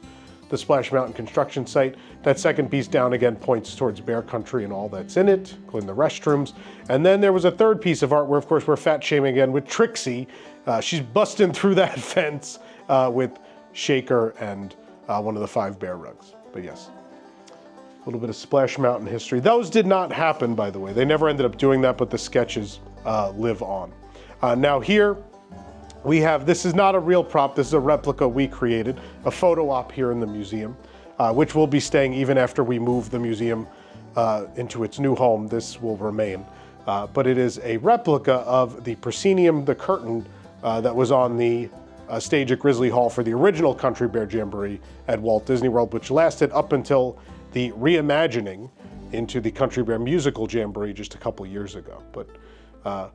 A: the Splash Mountain construction site. That second piece down again points towards Bear Country and all that's in it, including the restrooms. And then there was a third piece of art where, of course, we're fat shaming again with Trixie. She's busting through that fence with Shaker and one of the 5 bear rugs. But yes, a little bit of Splash Mountain history. Those did not happen, by the way. They never ended up doing that, but the sketches live on. Now here, we have, this is not a real prop, this is a replica we created, a photo op here in the museum, which will be staying even after we move the museum into its new home. This will remain. But it is a replica of the proscenium, the curtain, that was on the stage at Grizzly Hall for the original Country Bear Jamboree at Walt Disney World, which lasted up until the reimagining into the Country Bear Musical Jamboree just a couple years ago. But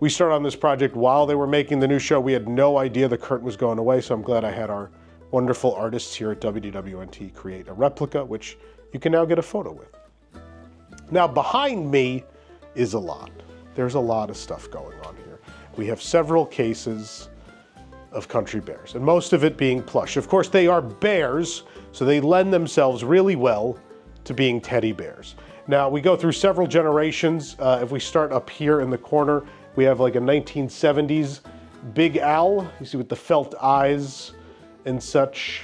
A: we started on this project while they were making the new show. We had no idea the curtain was going away, so I'm glad I had our wonderful artists here at WDWNT create a replica, which you can now get a photo with. Now, behind me is a lot. There's a lot of stuff going on here. We have several cases of Country Bears, and most of it being plush. Of course, they are bears, so they lend themselves really well to being teddy bears. Now, we go through several generations. If we start up here in the corner, we have like a 1970s Big Al, you see, with the felt eyes and such.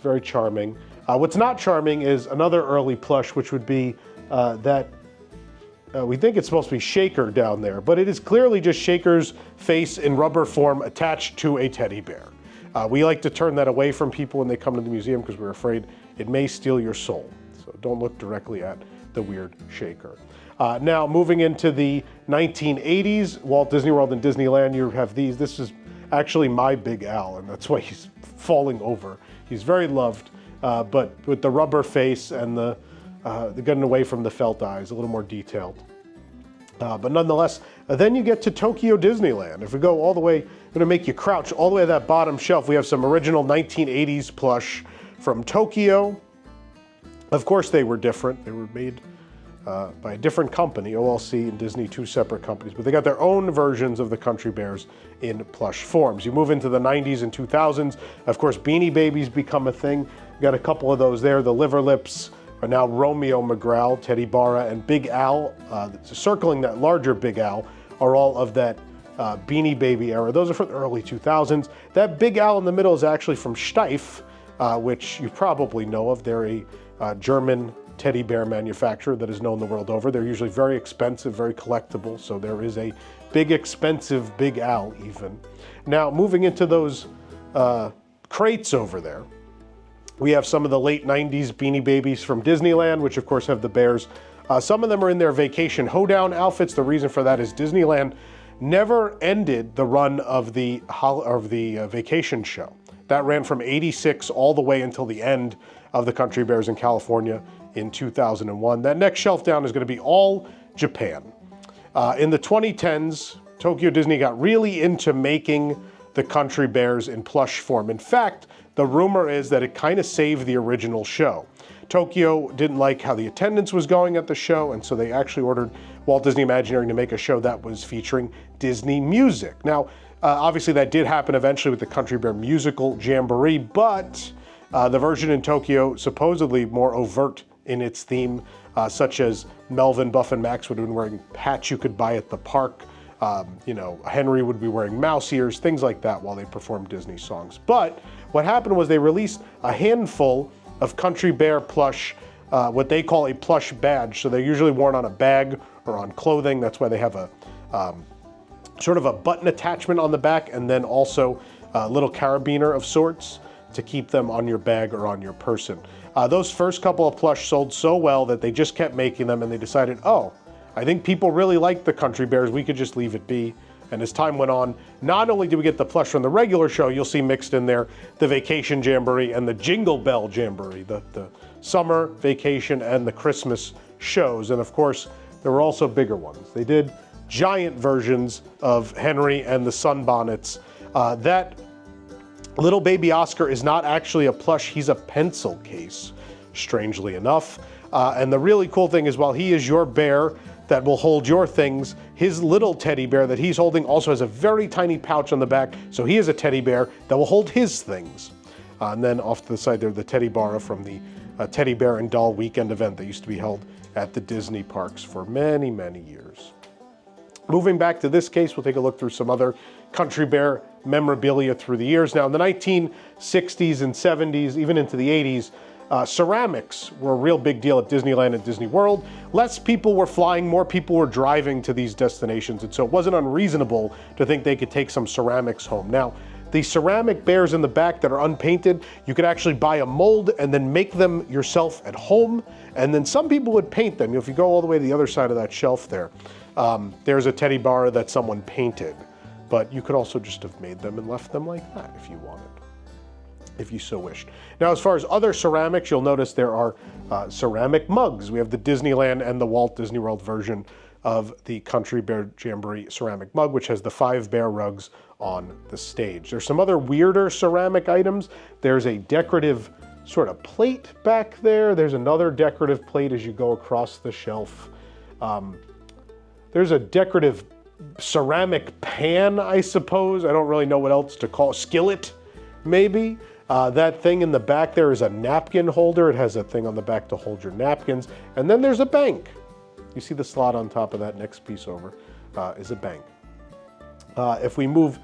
A: Very charming. What's not charming is another early plush, which would be we think it's supposed to be Shaker down there, but it is clearly just Shaker's face in rubber form attached to a teddy bear. We like to turn that away from people when they come to the museum because we're afraid it may steal your soul. So don't look directly at the weird Shaker. Now, moving into the 1980s, Walt Disney World and Disneyland, you have these. This is actually my Big Al, and that's why he's falling over. He's very loved, but with the rubber face and the getting away from the felt eyes, a little more detailed. But nonetheless, then you get to Tokyo Disneyland. If we go all the way, I'm going to make you crouch all the way to that bottom shelf. We have some original 1980s plush from Tokyo. Of course, they were different. They were made by a different company, OLC and Disney, 2 separate companies, but they got their own versions of the Country Bears in plush forms. You move into the 90s and 2000s, of course, Beanie Babies become a thing. You got a couple of those there. The Liver Lips are now Romeo McGraw, Teddy Barra, and Big Al. Circling that larger Big Al are all of that Beanie Baby era. Those are from the early 2000s. That Big Al in the middle is actually from Steiff, which you probably know of. They're a German teddy bear manufacturer that is known the world over. They're usually very expensive, very collectible, so there is a big, expensive Big Al even. Now, moving into those crates over there, we have some of the late 90s Beanie Babies from Disneyland, which of course have the bears. Some of them are in their vacation hoedown outfits. The reason for that is Disneyland never ended the run of the vacation show. That ran from '86 all the way until the end of the Country Bears in California in 2001. That next shelf down is going to be all Japan. In the 2010s, Tokyo Disney got really into making the Country Bears in plush form. In fact, the rumor is that it kind of saved the original show. Tokyo didn't like how the attendance was going at the show, and so they actually ordered Walt Disney Imagineering to make a show that was featuring Disney music. Now, obviously that did happen eventually with the Country Bear musical Jamboree, but the version in Tokyo supposedly more overt in its theme, such as Melvin, Buff, and Max would have been wearing hats you could buy at the park. Henry would be wearing mouse ears, things like that while they performed Disney songs. But what happened was they released a handful of Country Bear plush, what they call a plush badge. So they're usually worn on a bag or on clothing. That's why they have a sort of a button attachment on the back, and then also a little carabiner of sorts to keep them on your bag or on your person. Those first couple of plush sold so well that they just kept making them, and they decided, oh, I think people really like the Country Bears, we could just leave it be. And as time went on, not only did we get the plush from the regular show, you'll see mixed in there the Vacation Jamboree and the Jingle Bell Jamboree, the summer, vacation, and the Christmas shows. And of course, there were also bigger ones. They did giant versions of Henry and the Sunbonnets. That little baby Oscar is not actually a plush, he's a pencil case, strangely enough. And the really cool thing is, while he is your bear that will hold your things, his little teddy bear that he's holding also has a very tiny pouch on the back, so he is a teddy bear that will hold his things. And then off to the side there, the teddy bar from the Teddy Bear and Doll Weekend event that used to be held at the Disney parks for many, many years. Moving back to this case, we'll take a look through some other Country Bear memorabilia through the years. Now, in the 1960s and 70s, even into the 80s, ceramics were a real big deal at Disneyland and Disney World. Less people were flying, more people were driving to these destinations, and so it wasn't unreasonable to think they could take some ceramics home. Now, the ceramic bears in the back that are unpainted, you could actually buy a mold and then make them yourself at home, and then some people would paint them. If you go all the way to the other side of that shelf there, there's a teddy bar that someone painted, but you could also just have made them and left them like that if you wanted, if you so wished. Now, as far as other ceramics, you'll notice there are ceramic mugs. We have the Disneyland and the Walt Disney World version of the Country Bear Jamboree ceramic mug, which has the 5 bear rugs on the stage. There's some other weirder ceramic items. There's a decorative sort of plate back there. There's another decorative plate as you go across the shelf. There's a decorative ceramic pan, I suppose. I don't really know what else to call it. Skillet, maybe. That thing in the back there is a napkin holder. It has a thing on the back to hold your napkins. And then there's a bank. You see the slot on top of that next piece over is a bank. If we move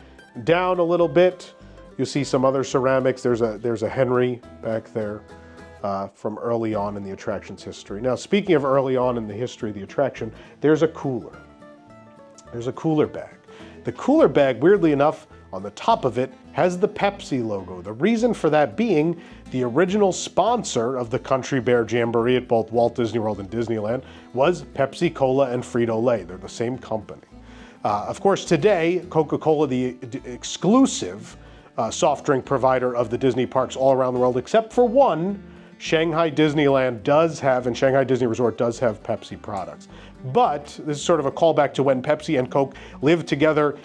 A: down a little bit, you'll see some other ceramics. There's a Henry back there from early on in the attraction's history. Now, speaking of early on in the history of the attraction, there's a cooler. There's a cooler bag. The cooler bag, weirdly enough, on the top of it has the Pepsi logo. The reason for that being the original sponsor of the Country Bear Jamboree at both Walt Disney World and Disneyland was Pepsi Cola and Frito-Lay. They're the same company. Of course, today, Coca-Cola, the exclusive soft drink provider of the Disney parks all around the world, except for one, Shanghai Disneyland does have, and Shanghai Disney Resort does have Pepsi products. But this is sort of a callback to when Pepsi and Coke lived together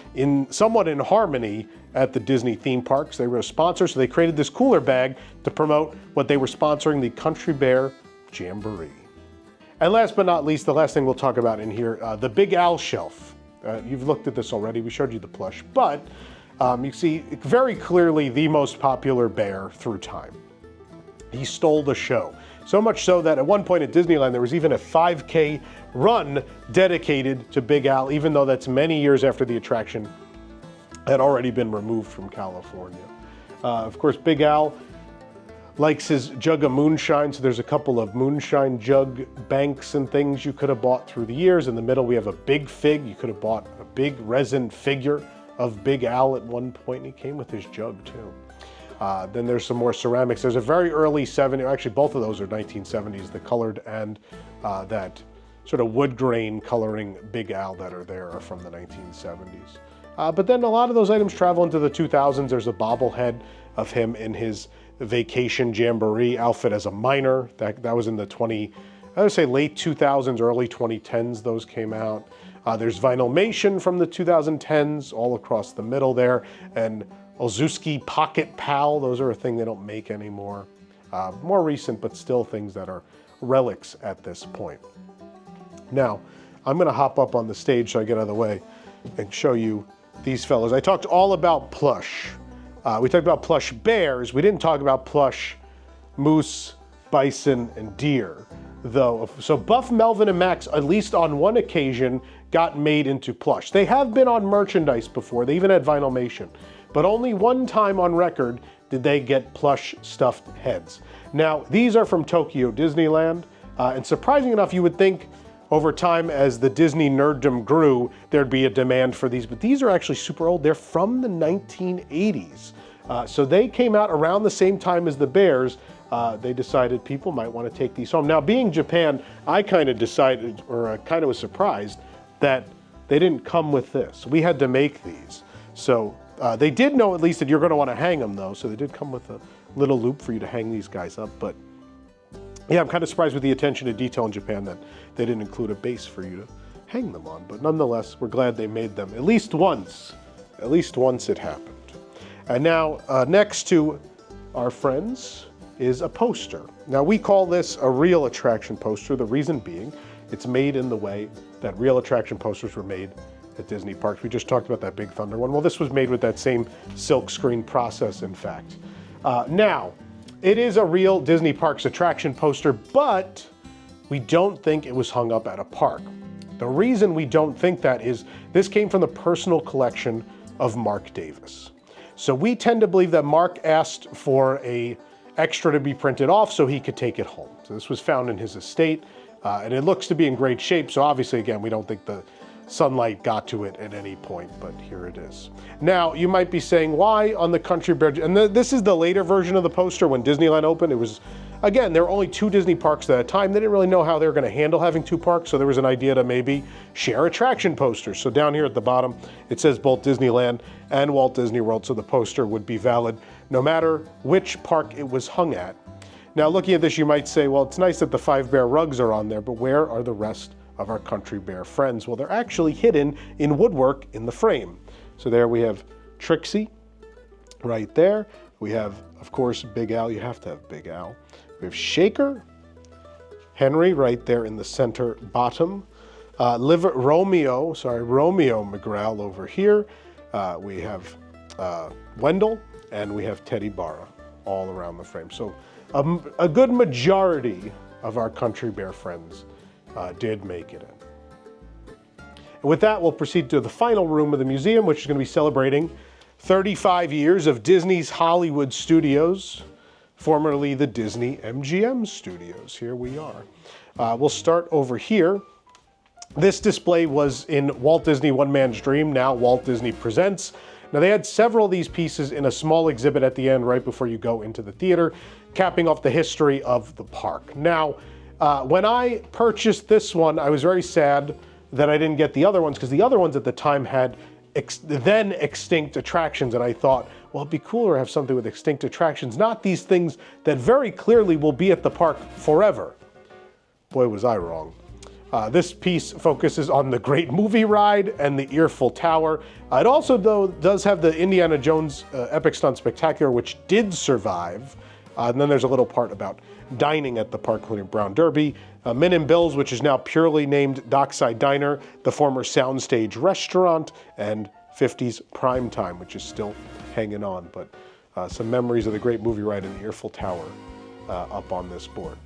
A: somewhat in harmony at the Disney theme parks. They were a sponsor, so they created this cooler bag to promote what they were sponsoring, the Country Bear Jamboree. And last but not least, the last thing we'll talk about in here, the Big Al shelf. You've looked at this already, we showed you the plush, but you see very clearly the most popular bear through time. He stole the show. So much so that at one point at Disneyland, there was even a 5K run dedicated to Big Al, even though that's many years after the attraction had already been removed from California. Of course, Big Al likes his jug of moonshine, so there's a couple of moonshine jug banks and things you could have bought through the years. In the middle, we have a big fig. You could have bought a big resin figure of Big Al at one point, and he came with his jug too. Then there's some more ceramics. There's a very early 70s, actually both of those are 1970s, the colored and that sort of wood grain coloring Big Al that are there are from the 1970s. But then a lot of those items travel into the 2000s. There's a bobblehead of him in his Vacation Jamboree outfit as a miner. That was in the I would say late 2000s, early 2010s, those came out. There's Vinylmation from the 2010s all across the middle there. And Ozuki Pocket Pal. Those are a thing they don't make anymore. More recent, but still things that are relics at this point. Now, I'm going to hop up on the stage so I get out of the way and show you these fellows. I talked all about plush. We talked about plush bears. We didn't talk about plush moose, bison, and deer, though. So Buff, Melvin, and Max, at least on one occasion, got made into plush. They have been on merchandise before. They even had Vinylmation. But only one time on record did they get plush stuffed heads. Now, these are from Tokyo Disneyland. And surprising enough, you would think over time as the Disney nerddom grew, there'd be a demand for these. But these are actually super old. They're from the 1980s. So they came out around the same time as the bears. They decided people might want to take these home. Now, being Japan, I kind of decided, or kind of was surprised, that they didn't come with this. We had to make these. So they did know at least that you're going to want to hang them, though. So they did come with a little loop for you to hang these guys up. But yeah, I'm kind of surprised with the attention to detail in Japan that they didn't include a base for you to hang them on. But nonetheless, we're glad they made them at least once. At least once it happened. And now, next to our friends is a poster. Now, we call this a real attraction poster, the reason being it's made in the way that real attraction posters were made at Disney parks. We just talked about that Big Thunder one. Well, this was made with that same silk screen process, in fact. Now, it is a real Disney Parks attraction poster, but we don't think it was hung up at a park. The reason we don't think that is this came from the personal collection of Mark Davis. So we tend to believe that Mark asked for an extra to be printed off so he could take it home. So this was found in his estate, and it looks to be in great shape. So obviously, again, we don't think the sunlight got to it at any point, but here it is. Now, you might be saying, why on the Country Bear? And this is the later version of the poster when Disneyland opened. It was, again, there were only 2 Disney parks at a time. They didn't really know how they were going to handle having 2 parks, so there was an idea to maybe share attraction posters. So down here at the bottom, it says both Disneyland and Walt Disney World, so the poster would be valid no matter which park it was hung at. Now, looking at this, you might say, well, it's nice that the 5 bear rugs are on there, but where are the rest of our Country Bear friends? Well, they're actually hidden in woodwork in the frame. So there we have Trixie right there. We have, of course, Big Al. You have to have Big Al. We have Shaker, Henry right there in the center bottom. Romeo McGrail over here. We have Wendell, and we have Teddy Barra all around the frame. So a good majority of our Country Bear friends did make it in. And with that, we'll proceed to the final room of the museum, which is going to be celebrating 35 years of Disney's Hollywood Studios, formerly the Disney-MGM Studios. Here we are. We'll start over here. This display was in Walt Disney One Man's Dream, now Walt Disney Presents. Now, they had several of these pieces in a small exhibit at the end right before you go into the theater, capping off the history of the park. Now, when I purchased this one, I was very sad that I didn't get the other ones, because the other ones at the time had then extinct attractions, and I thought, well, it'd be cooler to have something with extinct attractions, not these things that very clearly will be at the park forever. Boy, was I wrong. This piece focuses on the Great Movie Ride and the Earful Tower. It also, though, does have the Indiana Jones Epic Stunt Spectacular, which did survive. And then there's a little part about dining at the park, including Brown Derby, Min and Bill's, which is now purely named Dockside Diner, the former Soundstage Restaurant, and 50s Primetime, which is still hanging on. But some memories of the Great Movie Ride and the Earful Tower up on this board.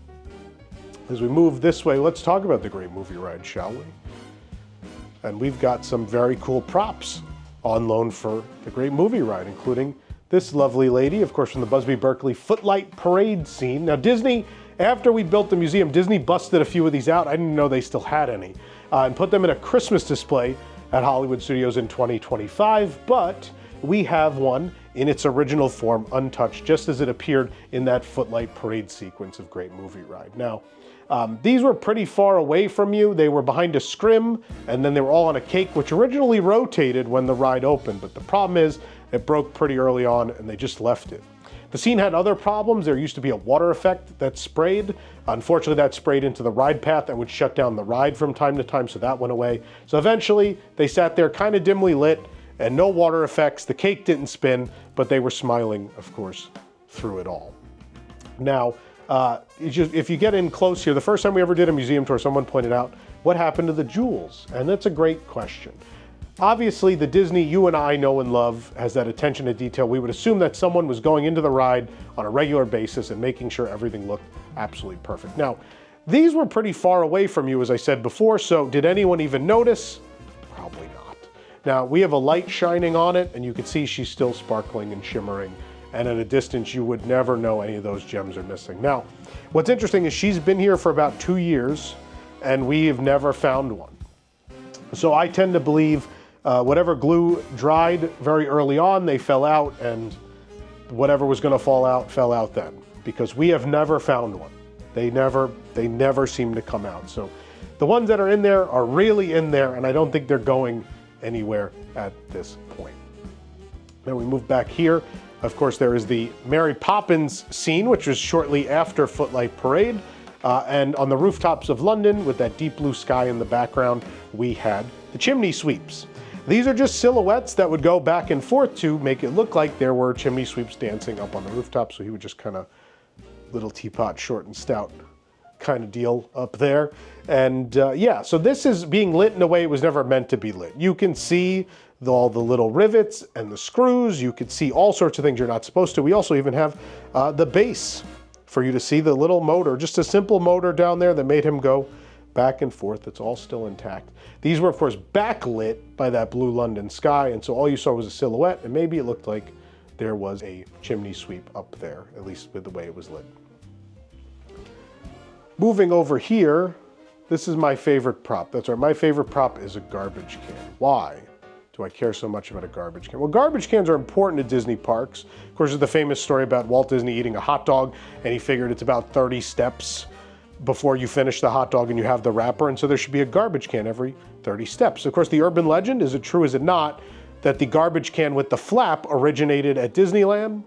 A: As we move this way, let's talk about the Great Movie Ride, shall we? And we've got some very cool props on loan for the Great Movie Ride, including this lovely lady, of course, from the Busby Berkeley Footlight Parade scene. Now, Disney, after we built the museum, Disney busted a few of these out. I didn't know they still had any, and put them in a Christmas display at Hollywood Studios in 2025, but we have one in its original form, untouched, just as it appeared in that Footlight Parade sequence of Great Movie Ride. Now, these were pretty far away from you. They were behind a scrim, and then they were all on a cake, which originally rotated when the ride opened. But the problem is, it broke pretty early on, and they just left it. The scene had other problems. There used to be a water effect that sprayed. Unfortunately, that sprayed into the ride path and would shut down the ride from time to time, so that went away. So eventually, they sat there kind of dimly lit, and no water effects. The cake didn't spin, but they were smiling, of course, through it all. Now, if you get in close here, the first time we ever did a museum tour, someone pointed out, what happened to the jewels? And that's a great question. Obviously, the Disney you and I know and love has that attention to detail. We would assume that someone was going into the ride on a regular basis and making sure everything looked absolutely perfect. Now, these were pretty far away from you, as I said before, so did anyone even notice? Probably not. Now, we have a light shining on it, and you can see she's still sparkling and shimmering, and at a distance, you would never know any of those gems are missing. Now, what's interesting is she's been here for about 2 years, and we have never found one. So I tend to believe whatever glue dried very early on, they fell out, and whatever was gonna fall out, fell out then, because we have never found one. They never seem to come out. So the ones that are in there are really in there, and I don't think they're going anywhere at this point. Then we move back here. Of course, there is the Mary Poppins scene, which was shortly after Footlight Parade. And on the rooftops of London, with that deep blue sky in the background, we had the chimney sweeps. These are just silhouettes that would go back and forth to make it look like there were chimney sweeps dancing up on the rooftop. So he would just kind of, little teapot, short and stout kind of deal up there. And yeah, so this is being lit in a way it was never meant to be lit. You can see all the little rivets and the screws. You could see all sorts of things you're not supposed to. We also even have the base for you to see the little motor, just a simple motor down there that made him go back and forth. It's all still intact. These were, of course, backlit by that blue London sky, and so all you saw was a silhouette, and maybe it looked like there was a chimney sweep up there, at least with the way it was lit. Moving over here, this is my favorite prop. That's right, my favorite prop is a garbage can. Why do I care so much about a garbage can? Well, garbage cans are important at Disney parks. Of course, there's the famous story about Walt Disney eating a hot dog, and he figured it's about 30 steps before you finish the hot dog and you have the wrapper, and so there should be a garbage can every 30 steps. Of course, the urban legend, is it true, is it not, that the garbage can with the flap originated at Disneyland?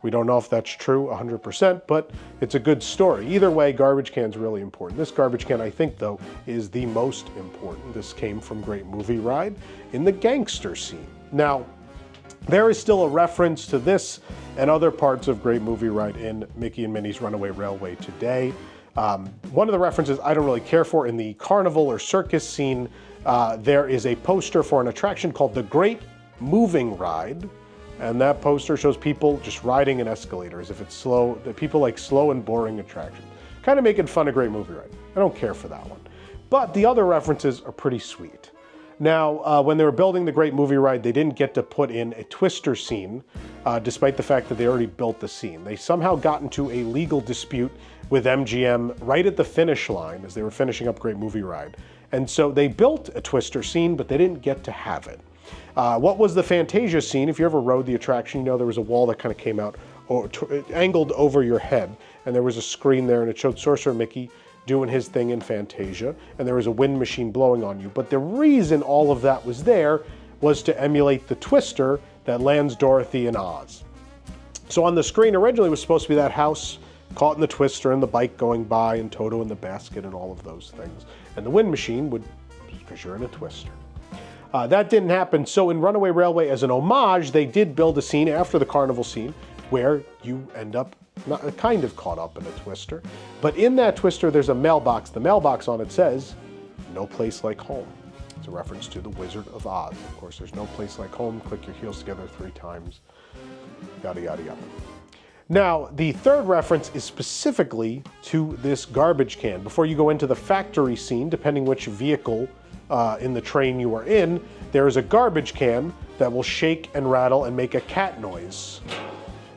A: We don't know if that's true 100%, but it's a good story. Either way, garbage can's really important. This garbage can, I think, though, is the most important. This came from Great Movie Ride in the gangster scene. Now, there is still a reference to this and other parts of Great Movie Ride in Mickey and Minnie's Runaway Railway today. One of the references I don't really care for, in the carnival or circus scene, there is a poster for an attraction called the Great Moving Ride. And that poster shows people just riding an escalator as if it's slow, that people like slow and boring attractions. Kind of making fun of Great Movie Ride. I don't care for that one. But the other references are pretty sweet. Now, when they were building the Great Movie Ride, they didn't get to put in a twister scene, despite the fact that they already built the scene. They somehow got into a legal dispute with MGM right at the finish line as they were finishing up Great Movie Ride. And so they built a twister scene, but they didn't get to have it. What was the Fantasia scene? If you ever rode the attraction, you know there was a wall that kind of came out, or angled over your head, and there was a screen there, and it showed Sorcerer Mickey doing his thing in Fantasia, and there was a wind machine blowing on you. But the reason all of that was there was to emulate the twister that lands Dorothy in Oz. So on the screen originally was supposed to be that house caught in the twister and the bike going by and Toto in the basket and all of those things. And the wind machine would, because you're in a twister. That didn't happen, so in Runaway Railway, as an homage, they did build a scene after the carnival scene where you end up kind of caught up in a twister. But in that twister, there's a mailbox. The mailbox on it says, "No place like home." It's a reference to the Wizard of Oz. Of course, there's no place like home. Click your heels together 3 times. Yada, yada, yada. Now, the third reference is specifically to this garbage can. Before you go into the factory scene, depending which vehicle in the train you are in, there is a garbage can that will shake and rattle and make a cat noise.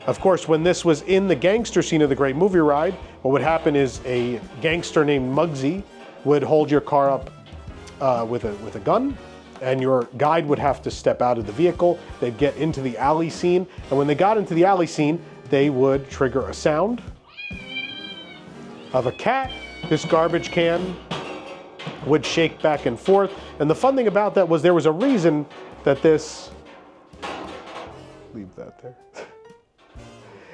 A: Of course, when this was in the gangster scene of the Great Movie Ride, what would happen is a gangster named Muggsy would hold your car up with a gun, and your guide would have to step out of the vehicle. They'd get into the alley scene, and when they got into the alley scene, they would trigger a sound of a cat. This garbage can would shake back and forth. And the fun thing about that was there was a reason that this, leave that there.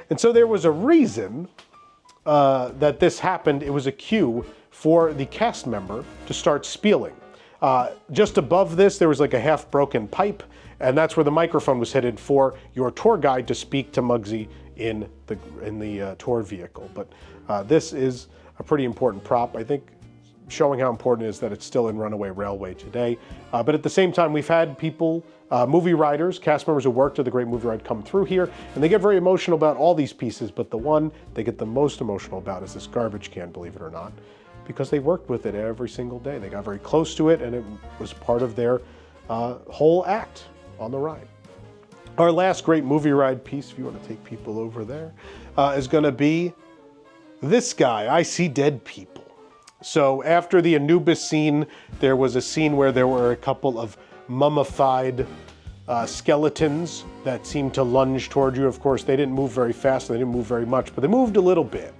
A: And so there was a reason that this happened. It was a cue for the cast member to start spieling. Just above this, there was like a half-broken pipe, And that's where the microphone was hidden for your tour guide to speak to Muggsy in the tour vehicle. But this is a pretty important prop, I think, showing how important it is that it's still in Runaway Railway today. But at the same time, we've had people, movie riders, cast members who worked at the Great Movie Ride come through here, and they get very emotional about all these pieces, but the one they get the most emotional about is this garbage can, believe it or not, because they worked with it every single day. They got very close to it, and it was part of their whole act on the ride. Our last Great Movie Ride piece, if you want to take people over there, is going to be this guy, I See Dead People. So after the Anubis scene, there was a scene where there were a couple of mummified skeletons that seemed to lunge toward you. Of course, they didn't move very fast, they didn't move very much, but they moved a little bit.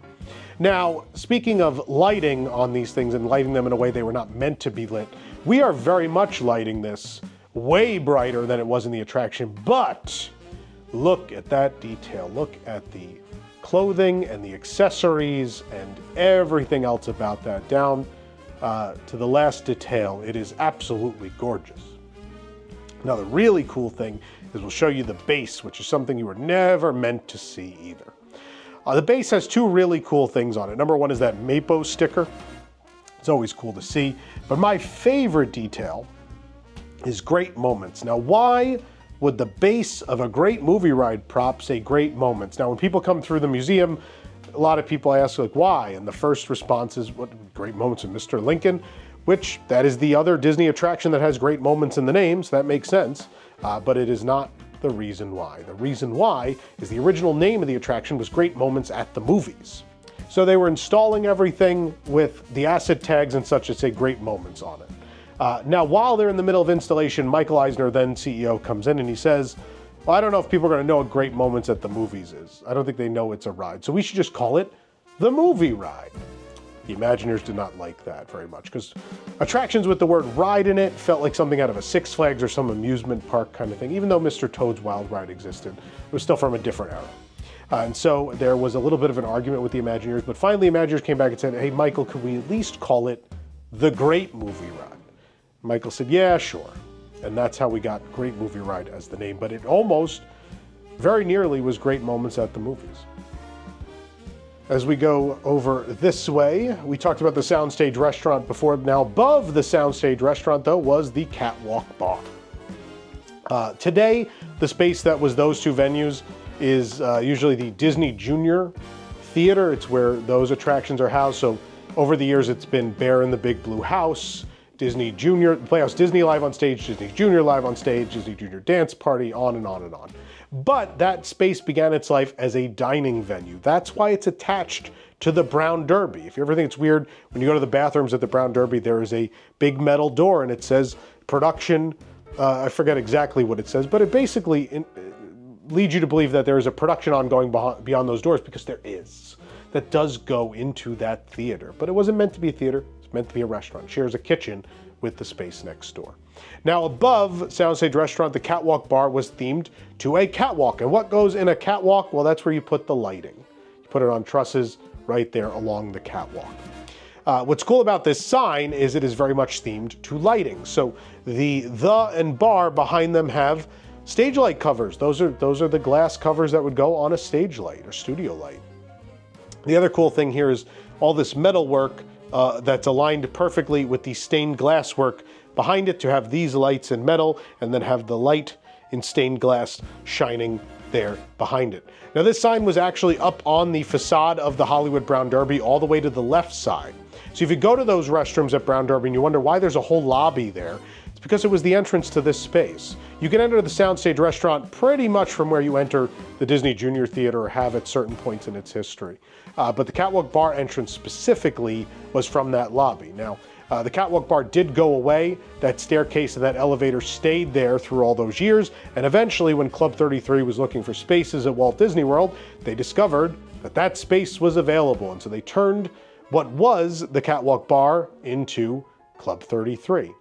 A: Now, speaking of lighting on these things and lighting them in a way they were not meant to be lit, we are very much lighting this way brighter than it was in the attraction, but look at that detail. Look at the clothing and the accessories and everything else about that, down to the last detail. It is absolutely gorgeous. Now, the really cool thing is we'll show you the base, which is something you were never meant to see either. The base has two really cool things on it. Number one is that Mapo sticker. It's always cool to see. But my favorite detail is Great Moments. Now, why would the base of a Great Movie Ride prop say Great Moments? Now, when people come through the museum, a lot of people ask, like, why? And the first response is, what, Great Moments in Mr. Lincoln? Which, that is the other Disney attraction that has Great Moments in the name, so that makes sense. But it is not the reason why. The reason why is the original name of the attraction was Great Moments at the Movies. So they were installing everything with the asset tags and such that say Great Moments on it. Now, while they're in the middle of installation, Michael Eisner, then CEO, comes in and he says, well, I don't know if people are going to know what Great Moments at the Movies is. I don't think they know it's a ride. So we should just call it the Movie Ride. The Imagineers did not like that very much because attractions with the word ride in it felt like something out of a Six Flags or some amusement park kind of thing. Even though Mr. Toad's Wild Ride existed, it was still from a different era. And so there was a little bit of an argument with the Imagineers, but finally the Imagineers came back and said, hey, Michael, could we at least call it the Great Movie Ride? Michael said, yeah, sure. And that's how we got Great Movie Ride as the name, but it almost, very nearly, was Great Moments at the Movies. As we go over this way, we talked about the Soundstage Restaurant before. Now, above the Soundstage Restaurant, though, was the Catwalk Bar. Today, the space that was those two venues is usually the Disney Junior Theater. It's where those attractions are housed. So over the years, it's been Bear in the Big Blue House, Disney Junior, Playhouse Disney Live on Stage, Disney Junior Live on Stage, Disney Junior Dance Party, on and on and on. But that space began its life as a dining venue. That's why it's attached to the Brown Derby. If you ever think it's weird, when you go to the bathrooms at the Brown Derby, there is a big metal door and it says production. I forget exactly what it says, but it basically leads you to believe that there is a production ongoing beyond those doors, because there is. That does go into that theater. But it wasn't meant to be a theater. It's meant to be a restaurant. It shares a kitchen with the space next door. Now, above Soundstage Restaurant, the Catwalk Bar was themed to a catwalk. And what goes in a catwalk? Well, that's where you put the lighting. You put it on trusses right there along the catwalk. What's cool about this sign is it is very much themed to lighting. So the and bar behind them have stage light covers. Those are the glass covers that would go on a stage light or studio light. The other cool thing here is all this metal work that's aligned perfectly with the stained glass work behind it to have these lights in metal and then have the light in stained glass shining there behind it. Now, this sign was actually up on the facade of the Hollywood Brown Derby all the way to the left side. So if you go to those restrooms at Brown Derby and you wonder why there's a whole lobby there, it's because it was the entrance to this space. You can enter the Soundstage Restaurant pretty much from where you enter the Disney Junior Theater or have at certain points in its history. But the Catwalk Bar entrance specifically was from that lobby. Now, the Catwalk Bar did go away. That staircase and that elevator stayed there through all those years. And eventually, when Club 33 was looking for spaces at Walt Disney World, they discovered that that space was available. And so they turned what was the Catwalk Bar into Club 33.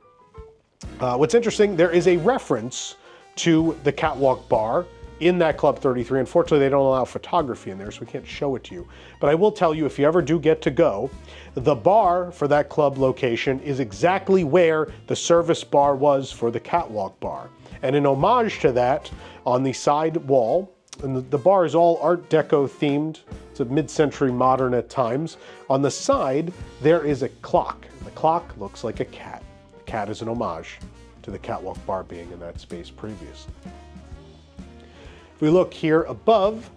A: What's interesting, there is a reference to the Catwalk Bar in that Club 33. Unfortunately, they don't allow photography in there, so we can't show it to you. But I will tell you, if you ever do get to go, the bar for that club location is exactly where the service bar was for the Catwalk Bar. And in homage to that, on the side wall, and the bar is all Art Deco themed. It's a mid-century modern at times. On the side, there is a clock. The clock looks like a cat. The cat is an homage to the catwalk bar being in that space previously. If we look here above,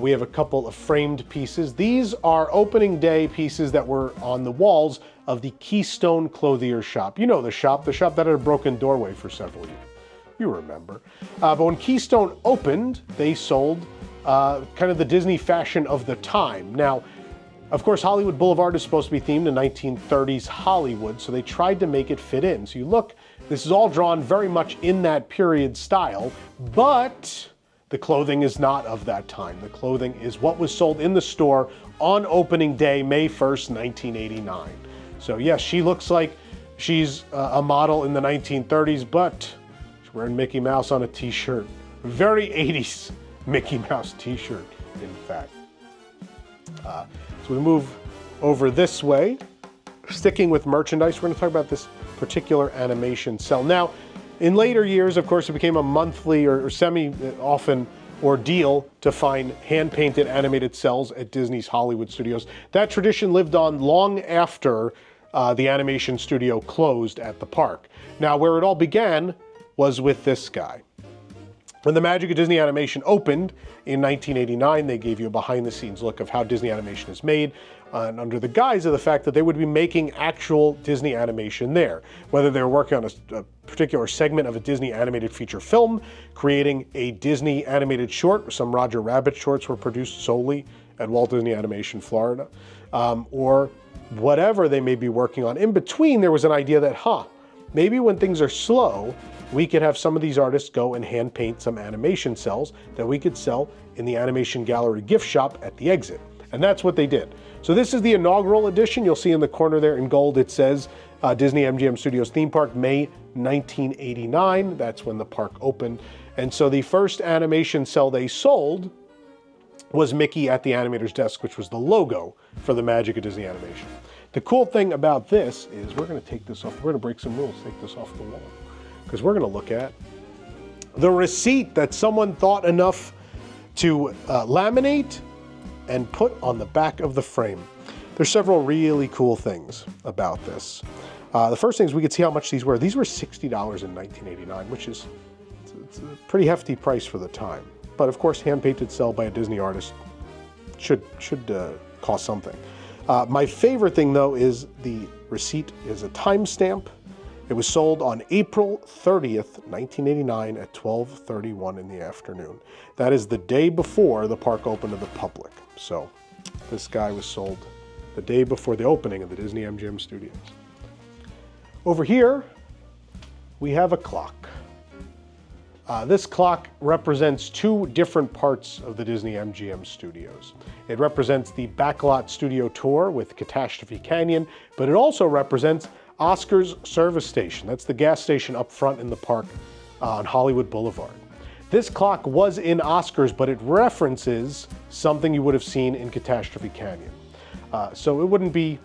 A: we have a couple of framed pieces. These are opening day pieces that were on the walls of the Keystone Clothier shop. You know the shop that had a broken doorway for several years. You remember. But when Keystone opened, they sold kind of the Disney fashion of the time. Now, of course, Hollywood Boulevard is supposed to be themed in 1930s Hollywood, so they tried to make it fit in. So you look, this is all drawn very much in that period style, but the clothing is not of that time. The clothing is what was sold in the store on opening day, May 1st, 1989. So yes, she looks like she's a model in the 1930s, but she's wearing Mickey Mouse on a t-shirt. Very 80s Mickey Mouse t-shirt, in fact. So we move over this way. Sticking with merchandise, we're going to talk about this particular animation cell. Now, in later years, of course, it became a monthly or semi-often ordeal to find hand-painted animated cells at Disney's Hollywood studios. That tradition lived on long after the animation studio closed at the park. Now, where it all began was with this guy. When the Magic of Disney Animation opened in 1989, they gave you a behind-the-scenes look of how Disney animation is made, and under the guise of the fact that they would be making actual Disney animation there. Whether they were working on a particular segment of a Disney animated feature film, creating a Disney animated short, some Roger Rabbit shorts were produced solely at Walt Disney Animation, Florida, or whatever they may be working on. In between, there was an idea that, maybe when things are slow, we could have some of these artists go and hand paint some animation cells that we could sell in the Animation Gallery gift shop at the exit. And that's what they did. So this is the inaugural edition. You'll see in the corner there in gold, it says Disney-MGM Studios Theme Park, May 1989. That's when the park opened. And so the first animation cell they sold was Mickey at the animator's desk, which was the logo for the Magic of Disney Animation. The cool thing about this is we're going to take this off. We're going to break some rules, take this off the wall, because we're going to look at the receipt that someone thought enough to laminate and put on the back of the frame. There's several really cool things about this. The first thing is we could see how much these were. These were $60 in 1989, which is it's a pretty hefty price for the time. But of course, hand-painted cell by a Disney artist should cost something. My favorite thing, though, is the receipt is a timestamp. It was sold on April 30th, 1989 at 12:31 in the afternoon. That is the day before the park opened to the public. So this guy was sold the day before the opening of the Disney-MGM Studios. Over here, we have a clock. This clock represents two different parts of the Disney-MGM Studios. It represents the Backlot Studio Tour with Catastrophe Canyon, but it also represents Oscar's service station. That's the gas station up front in the park on Hollywood Boulevard. This clock was in Oscar's, but it references something you would have seen in Catastrophe Canyon. So it would be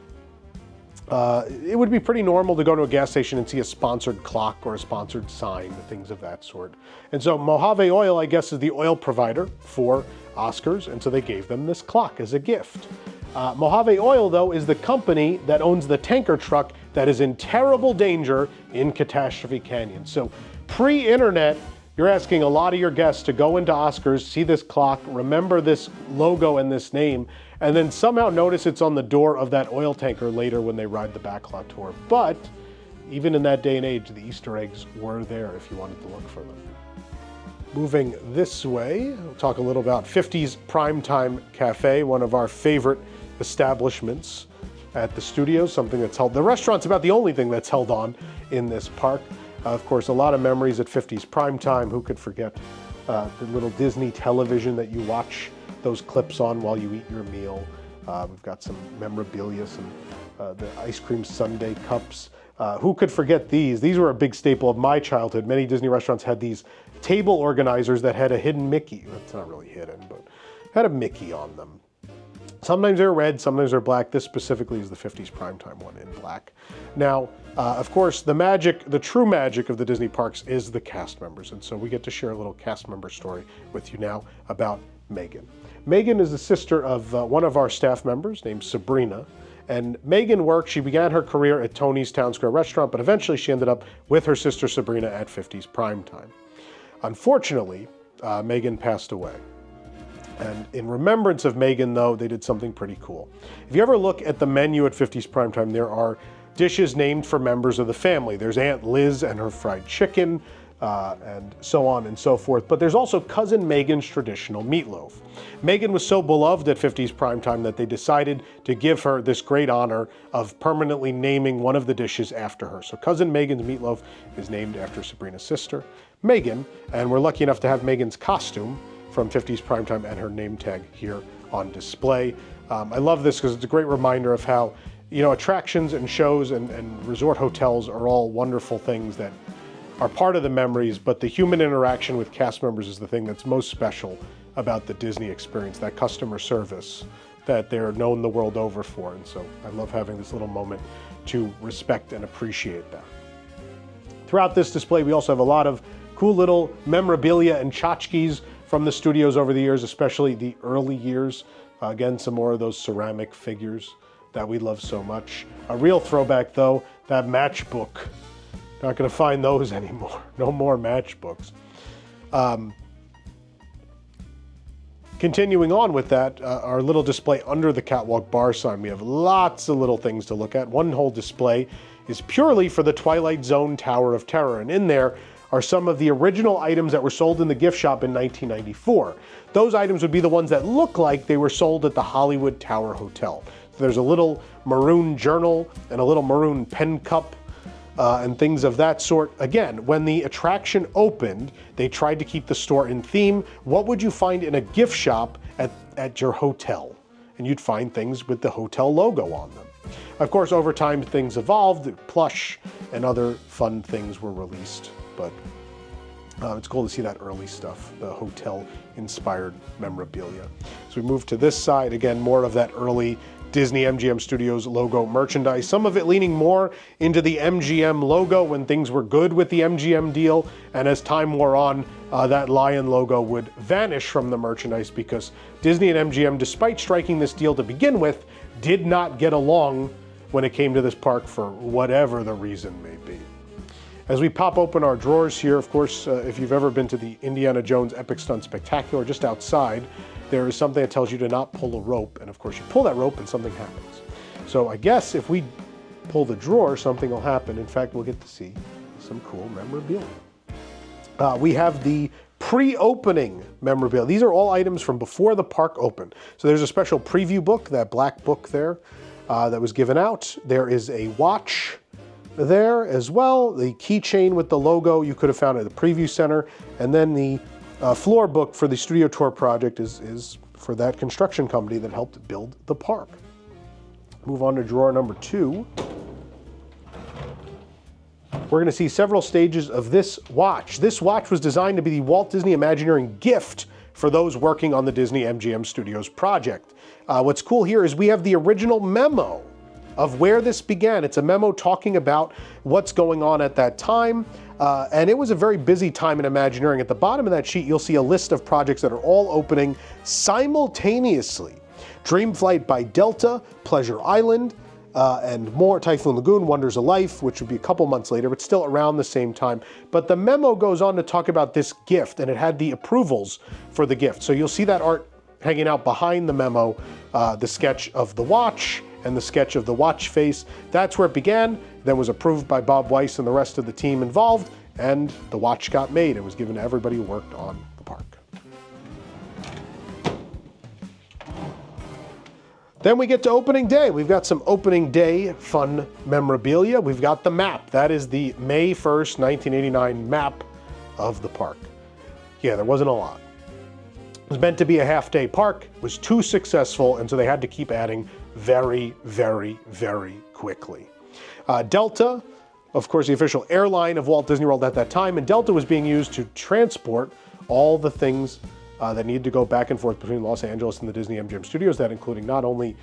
A: pretty normal to go to a gas station and see a sponsored clock or a sponsored sign, things of that sort. And so Mojave Oil, I guess, is the oil provider for Oscar's, and so they gave them this clock as a gift. Mojave Oil, though, is the company that owns the tanker truck that is in terrible danger in Catastrophe Canyon. So pre-internet, you're asking a lot of your guests to go into Oscar's, see this clock, remember this logo and this name, and then somehow notice it's on the door of that oil tanker later when they ride the Backlot Tour. But even in that day and age, the Easter eggs were there if you wanted to look for them. Moving this way, we'll talk a little about 50s Primetime Cafe, one of our favorite establishments at the studios, something that's held. The restaurant's about the only thing that's held on in this park. Of course, a lot of memories at 50s Primetime. Who could forget the little Disney television that you watch those clips on while you eat your meal? We've got some memorabilia, some the ice cream sundae cups. Who could forget these? These were a big staple of my childhood. Many Disney restaurants had these table organizers that had a hidden Mickey. That's not really hidden, but had a Mickey on them. Sometimes they're red, sometimes they're black. This specifically is the 50s primetime one in black. Now, of course, the magic, the true magic of the Disney parks is the cast members. And so we get to share a little cast member story with you now about Megan. Megan is the sister of one of our staff members named Sabrina. And Megan she began her career at Tony's Town Square restaurant, but eventually she ended up with her sister Sabrina at 50s primetime. Unfortunately, Megan passed away. And in remembrance of Megan, though, they did something pretty cool. If you ever look at the menu at 50s primetime, there are dishes named for members of the family. There's Aunt Liz and her fried chicken, and so on and so forth. But there's also Cousin Megan's traditional meatloaf. Megan was so beloved at 50s primetime that they decided to give her this great honor of permanently naming one of the dishes after her. So Cousin Megan's meatloaf is named after Sabrina's sister, Megan, and we're lucky enough to have Megan's costume from 50s primetime and her name tag here on display. I love this because it's a great reminder of how, attractions and shows and resort hotels are all wonderful things that are part of the memories, but the human interaction with cast members is the thing that's most special about the Disney experience, that customer service that they're known the world over for. And so I love having this little moment to respect and appreciate that. Throughout this display, we also have a lot of cool little memorabilia and tchotchkes from the studios over the years, especially the early years. Again, some more of those ceramic figures that we love so much. A real throwback, though, that matchbook. Not going to find those anymore. No more matchbooks. Continuing on with that, our little display under the catwalk bar sign, we have lots of little things to look at. One whole display is purely for the Twilight Zone Tower of Terror, and in there are some of the original items that were sold in the gift shop in 1994. Those items would be the ones that look like they were sold at the Hollywood Tower Hotel. So there's a little maroon journal and a little maroon pen cup and things of that sort. Again, when the attraction opened, they tried to keep the store in theme. What would you find in a gift shop at your hotel? And you'd find things with the hotel logo on them. Of course, over time, things evolved. Plush and other fun things were released. But it's cool to see that early stuff, the hotel-inspired memorabilia. So we move to this side, again, more of that early Disney-MGM Studios logo merchandise, some of it leaning more into the MGM logo when things were good with the MGM deal, and as time wore on, that lion logo would vanish from the merchandise because Disney and MGM, despite striking this deal to begin with, did not get along when it came to this park for whatever the reason may be. As we pop open our drawers here, of course, if you've ever been to the Indiana Jones Epic Stunt Spectacular, just outside, there is something that tells you to not pull a rope, and of course you pull that rope and something happens. So I guess if we pull the drawer, something will happen. In fact, we'll get to see some cool memorabilia. We have the pre-opening memorabilia. These are all items from before the park opened. So there's a special preview book, that black book there, that was given out. There is a watch there as well, the keychain with the logo you could have found at the preview center, and then the floor book for the studio tour project is for that construction company that helped build the park. Move on to drawer number 2. We're going to see several stages of this watch. This watch was designed to be the Walt Disney Imagineering gift for those working on the Disney-MGM Studios project. What's cool here is we have the original memo of where this began. It's a memo talking about what's going on at that time, and it was a very busy time in Imagineering. At the bottom of that sheet, you'll see a list of projects that are all opening simultaneously. Dream Flight by Delta, Pleasure Island, and more, Typhoon Lagoon, Wonders of Life, which would be a couple months later, but still around the same time. But the memo goes on to talk about this gift, and it had the approvals for the gift. So you'll see that art hanging out behind the memo, the sketch of the watch, and the sketch of the watch face. That's where it began, then was approved by Bob Weiss and the rest of the team involved, and the watch got made. It was given to everybody who worked on the park. Then we get to opening day. We've got some opening day fun memorabilia. We've got the map. That is the May 1st, 1989 map of the park. Yeah, there wasn't a lot. It was meant to be a half-day park, was too successful, and so they had to keep adding very, very, very quickly. Delta, of course, the official airline of Walt Disney World at that time, and Delta was being used to transport all the things that needed to go back and forth between Los Angeles and the Disney-MGM Studios, that including not only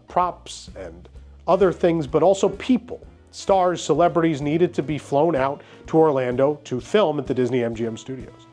A: props and other things, but also people. Stars, celebrities needed to be flown out to Orlando to film at the Disney-MGM Studios.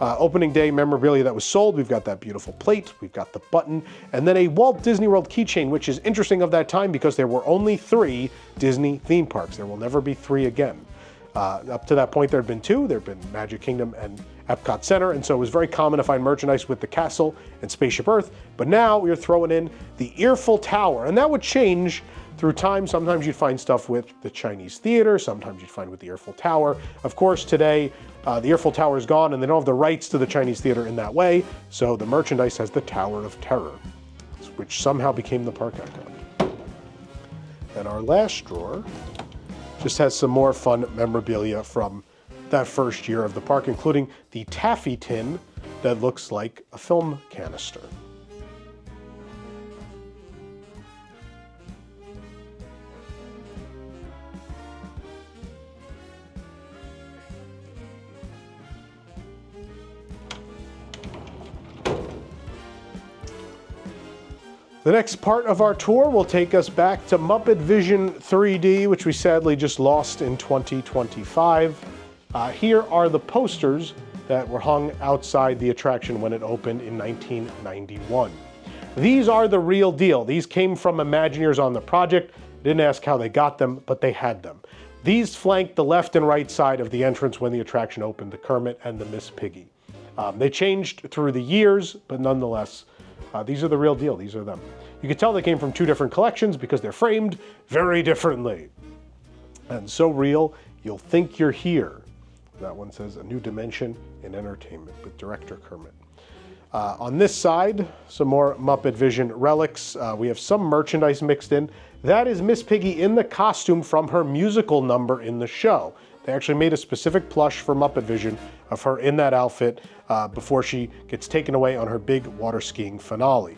A: Opening day memorabilia that was sold, we've got that beautiful plate, we've got the button, and then a Walt Disney World keychain, which is interesting of that time because there were only 3 Disney theme parks. There will never be 3 again. Up to that point, there had been 2. There had been Magic Kingdom and Epcot Center, and so it was very common to find merchandise with the castle and Spaceship Earth. But now we're throwing in the Eiffel Tower, and that would change through time. Sometimes you'd find stuff with the Chinese Theater, sometimes you'd find with the Eiffel Tower. Of course, today, the Eiffel Tower is gone, and they don't have the rights to the Chinese Theater in that way, so the merchandise has the Tower of Terror, which somehow became the park icon. And our last drawer just has some more fun memorabilia from that first year of the park, including the taffy tin that looks like a film canister. The next part of our tour will take us back to MuppetVision 3D, which we sadly just lost in 2025. Here are the posters that were hung outside the attraction when it opened in 1991. These are the real deal. These came from Imagineers on the project. Didn't ask how they got them, but they had them. These flanked the left and right side of the entrance when the attraction opened, the Kermit and the Miss Piggy. They changed through the years, but nonetheless, these are the real deal. These are them. You can tell they came from 2 different collections because they're framed very differently. And so real, you'll think you're here. That one says A New Dimension in Entertainment with Director Kermit. On this side, some more MuppetVision relics. We have some merchandise mixed in. That is Miss Piggy in the costume from her musical number in the show. They actually made a specific plush for MuppetVision of her in that outfit before she gets taken away on her big water skiing finale.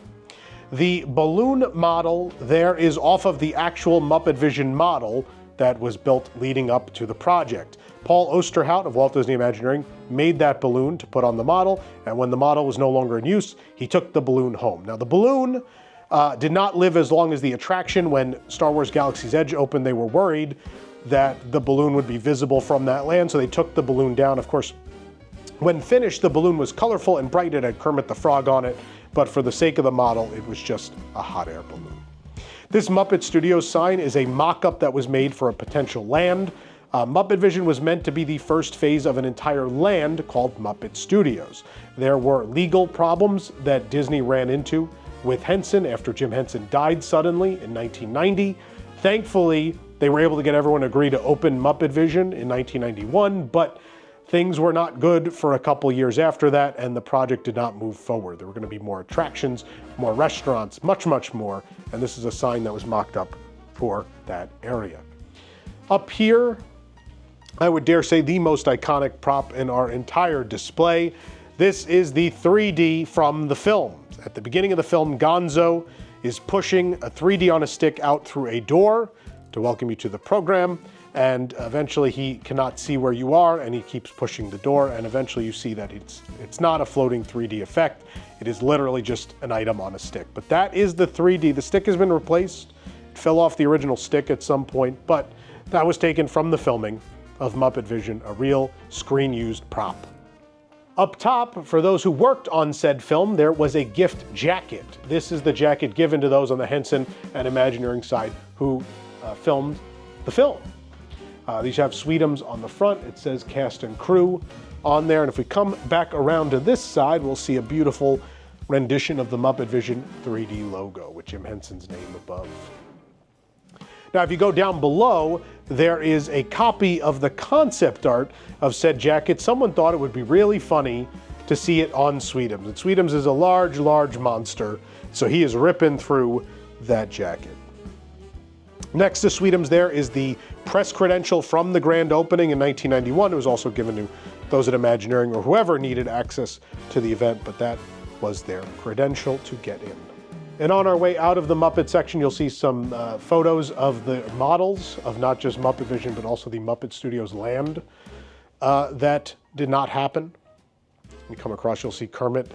A: The balloon model there is off of the actual MuppetVision model that was built leading up to the project. Paul Osterhout of Walt Disney Imagineering made that balloon to put on the model, and when the model was no longer in use, he took the balloon home. Now the balloon did not live as long as the attraction. When Star Wars Galaxy's Edge opened, they were worried that the balloon would be visible from that land, so they took the balloon down. Of course, when finished, the balloon was colorful and bright. It had Kermit the Frog on it, but for the sake of the model, it was just a hot air balloon. This Muppet Studios sign is a mock-up that was made for a potential land. MuppetVision was meant to be the first phase of an entire land called Muppet Studios. There were legal problems that Disney ran into with Henson after Jim Henson died suddenly in 1990. Thankfully, they were able to get everyone to agree to open MuppetVision in 1991, but things were not good for a couple years after that, and the project did not move forward. There were going to be more attractions, more restaurants, much, much more, and this is a sign that was mocked up for that area. Up here, I would dare say the most iconic prop in our entire display. This is the 3D from the film. At the beginning of the film, Gonzo is pushing a 3D on a stick out through a door to welcome you to the program, and eventually he cannot see where you are, and he keeps pushing the door, and eventually you see that it's not a floating 3D effect. It is literally just an item on a stick. But that is the 3D. The stick has been replaced. It fell off the original stick at some point, but that was taken from the filming of MuppetVision, a real screen-used prop. Up top, for those who worked on said film, there was a gift jacket. This is the jacket given to those on the Henson and Imagineering side who filmed the film. These have Sweetums on the front. It says cast and crew on there. And if we come back around to this side, we'll see a beautiful rendition of the MuppetVision 3D logo with Jim Henson's name above. Now, if you go down below, there is a copy of the concept art of said jacket. Someone thought it would be really funny to see it on Sweetums. And Sweetums is a large, large monster, so he is ripping through that jacket. Next to Sweetums there is the press credential from the grand opening in 1991. It was also given to those at Imagineering or whoever needed access to the event, but that was their credential to get in. And on our way out of the Muppet section, you'll see some photos of the models of not just MuppetVision, but also the Muppet Studios land. That did not happen. You come across, you'll see Kermit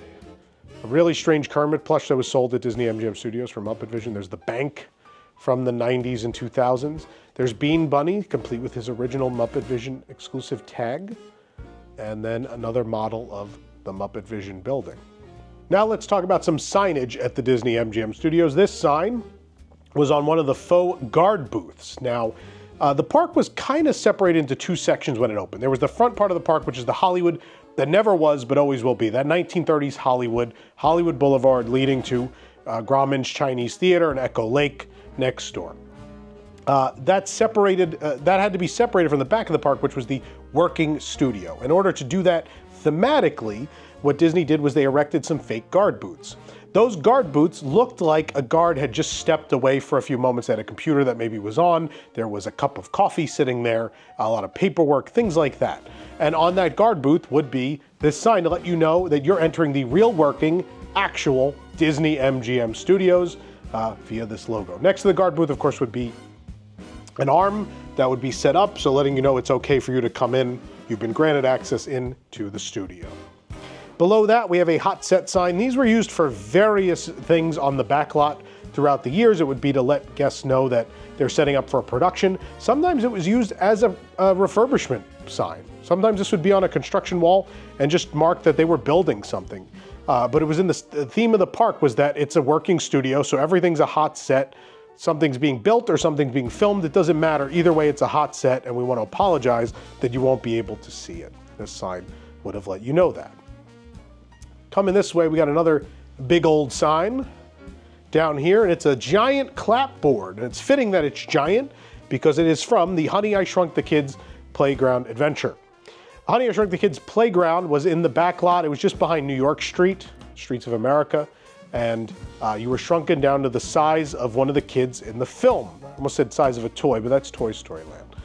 A: A really strange Kermit plush that was sold at Disney-MGM Studios from MuppetVision. There's the bank from the 90s and 2000s. There's Bean Bunny, complete with his original MuppetVision exclusive tag. And then another model of the MuppetVision building. Now let's talk about some signage at the Disney-MGM Studios. This sign was on one of the faux guard booths. Now, the park was kind of separated into two sections when it opened. There was the front part of the park, which is the Hollywood, that never was but always will be. That 1930s Hollywood Boulevard leading to Grauman's Chinese Theater and Echo Lake next door. That had to be separated from the back of the park, which was the working studio. In order to do that thematically, what Disney did was they erected some fake guard booths. Those guard booths looked like a guard had just stepped away for a few moments at a computer that maybe was on. There was a cup of coffee sitting there, a lot of paperwork, things like that. And on that guard booth would be this sign to let you know that you're entering the real working, actual Disney-MGM Studios via this logo. Next to the guard booth, of course, would be an arm that would be set up, so letting you know it's okay for you to come in. You've been granted access into the studio. Below that, we have a hot set sign. These were used for various things on the back lot throughout the years. It would be to let guests know that they're setting up for a production. Sometimes it was used as a refurbishment sign. Sometimes this would be on a construction wall and just mark that they were building something. But it was in the theme of the park was that it's a working studio, so everything's a hot set. Something's being built or something's being filmed, it doesn't matter. Either way, it's a hot set, and we want to apologize that you won't be able to see it. This sign would have let you know that. Coming this way, we got another big old sign down here, and it's a giant clapboard. And it's fitting that it's giant because it is from the Honey, I Shrunk the Kids Playground Adventure. Honey, I Shrunk the Kids Playground was in the back lot. It was just behind New York Street, Streets of America. And you were shrunken down to the size of one of the kids in the film. I almost said size of a toy, but that's Toy Story Land.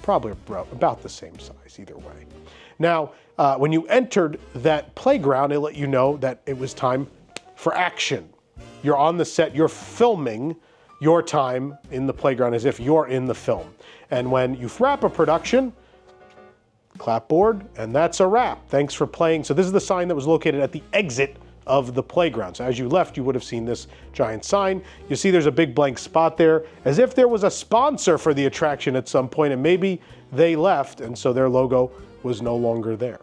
A: Probably about the same size either way. Now, when you entered that playground, it let you know that it was time for action. You're on the set, you're filming your time in the playground as if you're in the film. And when you wrap a production, clapboard, and that's a wrap. Thanks for playing. So this is the sign that was located at the exit of the playground. So as you left, you would have seen this giant sign. You see there's a big blank spot there, as if there was a sponsor for the attraction at some point, and maybe they left, and so their logo was no longer there.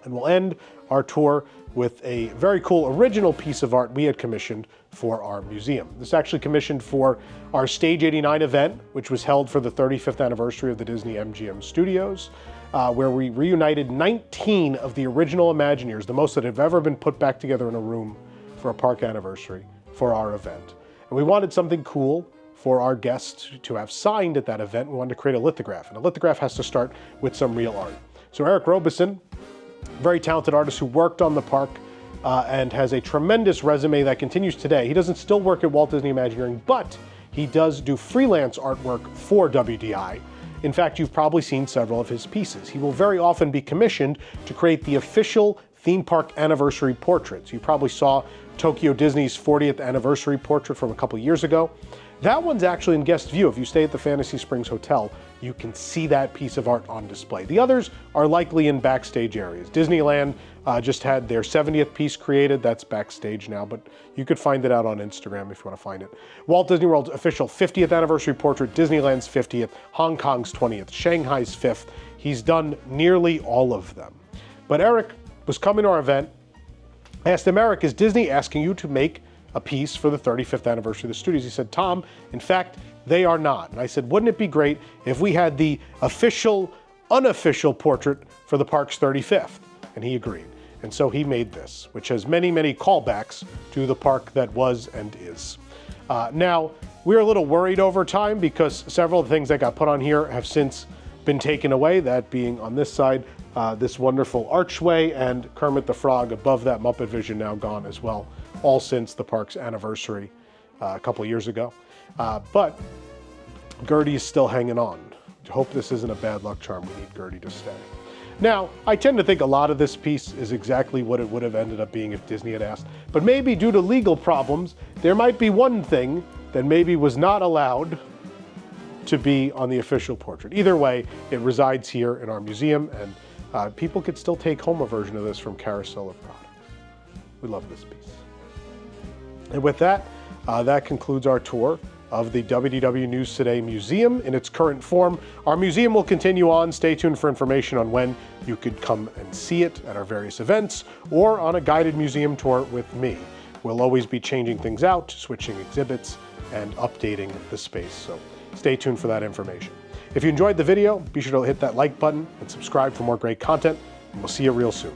A: And we'll end our tour with a very cool original piece of art we had commissioned for our museum. This is actually commissioned for our Stage 89 event, which was held for the 35th anniversary of the Disney-MGM Studios, where we reunited 19 of the original Imagineers, the most that have ever been put back together in a room for a park anniversary for our event. And we wanted something cool for our guests to have signed at that event. We wanted to create a lithograph, and a lithograph has to start with some real art. So Eric Robeson, very talented artist who worked on the park and has a tremendous resume that continues today. He doesn't still work at Walt Disney Imagineering, but he does do freelance artwork for WDI. In fact, you've probably seen several of his pieces. He will very often be commissioned to create the official theme park anniversary portraits. You probably saw Tokyo Disney's 40th anniversary portrait from a couple years ago. That one's actually in guest view. If you stay at the Fantasy Springs Hotel, you can see that piece of art on display. The others are likely in backstage areas. Disneyland just had their 70th piece created. That's backstage now, but you could find it out on Instagram if you want to find it. Walt Disney World's official 50th anniversary portrait, Disneyland's 50th, Hong Kong's 20th, Shanghai's 5th. He's done nearly all of them. But Eric was coming to our event. I asked him, Eric, is Disney asking you to make a piece for the 35th anniversary of the studios? He said, Tom, in fact, they are not. And I said, wouldn't it be great if we had the official, unofficial portrait for the park's 35th? And he agreed. And so he made this, which has many, many callbacks to the park that was and is. Now, we're a little worried over time because several of the things that got put on here have since been taken away, that being on this side, this wonderful archway, and Kermit the Frog above that, MuppetVision now gone as well, all since the park's anniversary a couple years ago. But Gertie is still hanging on. I hope this isn't a bad luck charm. We need Gertie to stay. Now, I tend to think a lot of this piece is exactly what it would have ended up being if Disney had asked. But maybe due to legal problems, there might be one thing that maybe was not allowed to be on the official portrait. Either way, it resides here in our museum, and people could still take home a version of this from Carousel of Products. We love this piece. And with that, that concludes our tour of the WDW News Today Museum in its current form. Our museum will continue on. Stay tuned for information on when you could come and see it at our various events or on a guided museum tour with me. We'll always be changing things out, switching exhibits, and updating the space, so stay tuned for that information. If you enjoyed the video, be sure to hit that like button and subscribe for more great content, and we'll see you real soon.